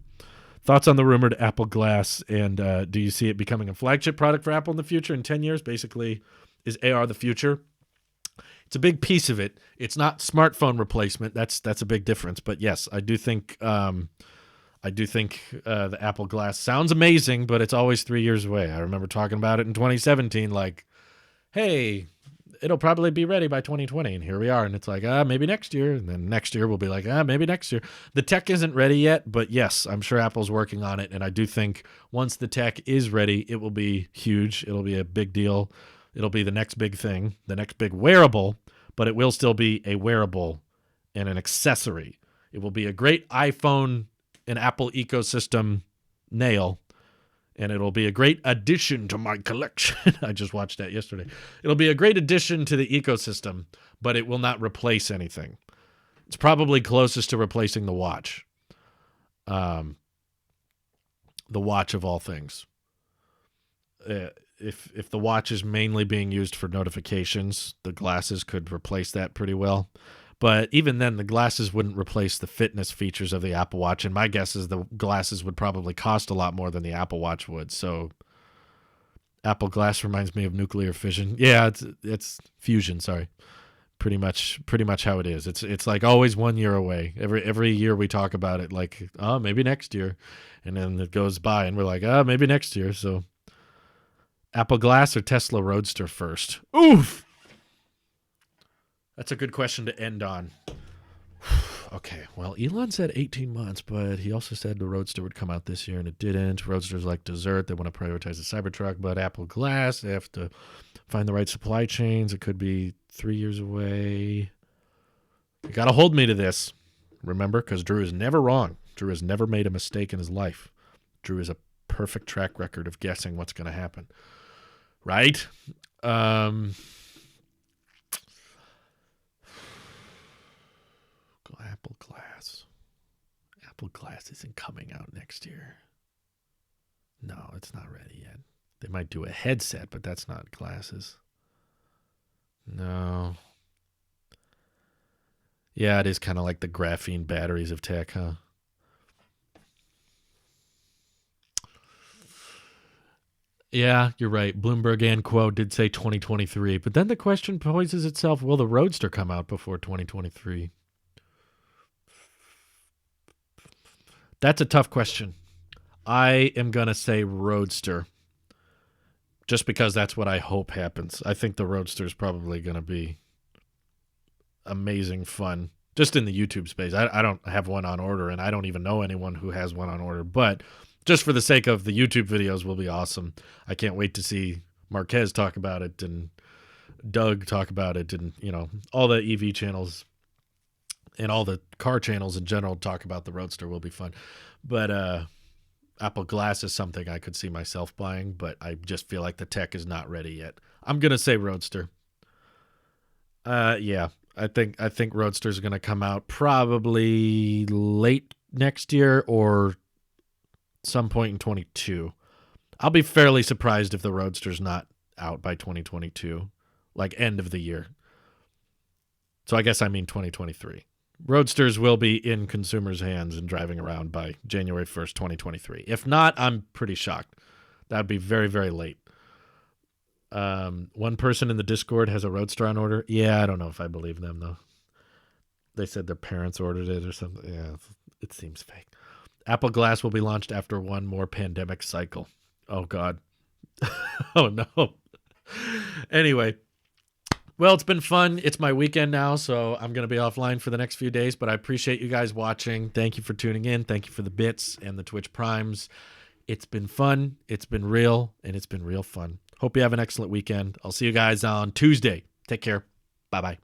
Thoughts on the rumored Apple Glass, and do you see it becoming a flagship product for Apple in the future in 10 years? Basically, is AR the future? It's a big piece of it. It's not smartphone replacement. That's a big difference. But yes, I do think the Apple Glass sounds amazing, but it's always 3 years away. I remember talking about it in 2017, like, hey, it'll probably be ready by 2020, and here we are. And it's like, maybe next year. And then next year we'll be like, maybe next year. The tech isn't ready yet, but yes, I'm sure Apple's working on it. And I do think once the tech is ready, it will be huge. It'll be a big deal. It'll be the next big thing, the next big wearable, but it will still be a wearable and an accessory. It will be a great iPhone and Apple ecosystem nail. And it'll be a great addition to my collection. I just watched that yesterday. It'll be a great addition to the ecosystem, but it will not replace anything. It's probably closest to replacing the watch. the watch of all things. If the watch is mainly being used for notifications, the glasses could replace that pretty well. But even then, the glasses wouldn't replace the fitness features of the Apple Watch. And my guess is the glasses would probably cost a lot more than the Apple Watch would. So Apple Glass reminds me of nuclear fission. Yeah, it's fusion, sorry. Pretty much how it is. It's like always 1 year away. Every year we talk about it like, oh, maybe next year. And then it goes by and we're like, oh, maybe next year. So Apple Glass or Tesla Roadster first? Oof. That's a good question to end on. Okay, well, Elon said 18 months, but he also said the Roadster would come out this year, and it didn't. Roadster's like dessert. They want to prioritize the Cybertruck, but Apple Glass, they have to find the right supply chains. It could be 3 years away. You got to hold me to this, remember, because Drew is never wrong. Drew has never made a mistake in his life. Drew has a perfect track record of guessing what's going to happen. Right? Apple Glass. Apple Glass isn't coming out next year. No, it's not ready yet. They might do a headset, but that's not glasses. No. Yeah, it is kind of like the graphene batteries of tech, huh? Yeah, you're right. Bloomberg and Quo did say 2023, but then the question poses itself, will the Roadster come out before 2023? That's a tough question. I am going to say Roadster just because that's what I hope happens. I think the Roadster is probably going to be amazing fun just in the YouTube space. I don't have one on order, and I don't even know anyone who has one on order, but just for the sake of the YouTube videos will be awesome. I can't wait to see Marquez talk about it and Doug talk about it and, you know, all the EV channels and all the car channels in general talk about the Roadster will be fun. But Apple Glass is something I could see myself buying, but I just feel like the tech is not ready yet. I'm going to say Roadster. Yeah, I think Roadster is going to come out probably late next year or some point in 22. I'll be fairly surprised if the Roadster's not out by 2022, like end of the year. So I guess I mean 2023. Roadsters will be in consumers' hands and driving around by January 1st, 2023. If not, I'm pretty shocked. That would be very, very late. One person in the Discord has a Roadster on order. Yeah, I don't know if I believe them, though. They said their parents ordered it or something. Yeah, it seems fake. Apple Glass will be launched after one more pandemic cycle. Oh, God. Oh, no. Anyway. Well, it's been fun. It's my weekend now, so I'm going to be offline for the next few days, but I appreciate you guys watching. Thank you for tuning in. Thank you for the bits and the Twitch Primes. It's been fun. It's been real, and it's been real fun. Hope you have an excellent weekend. I'll see you guys on Tuesday. Take care. Bye-bye.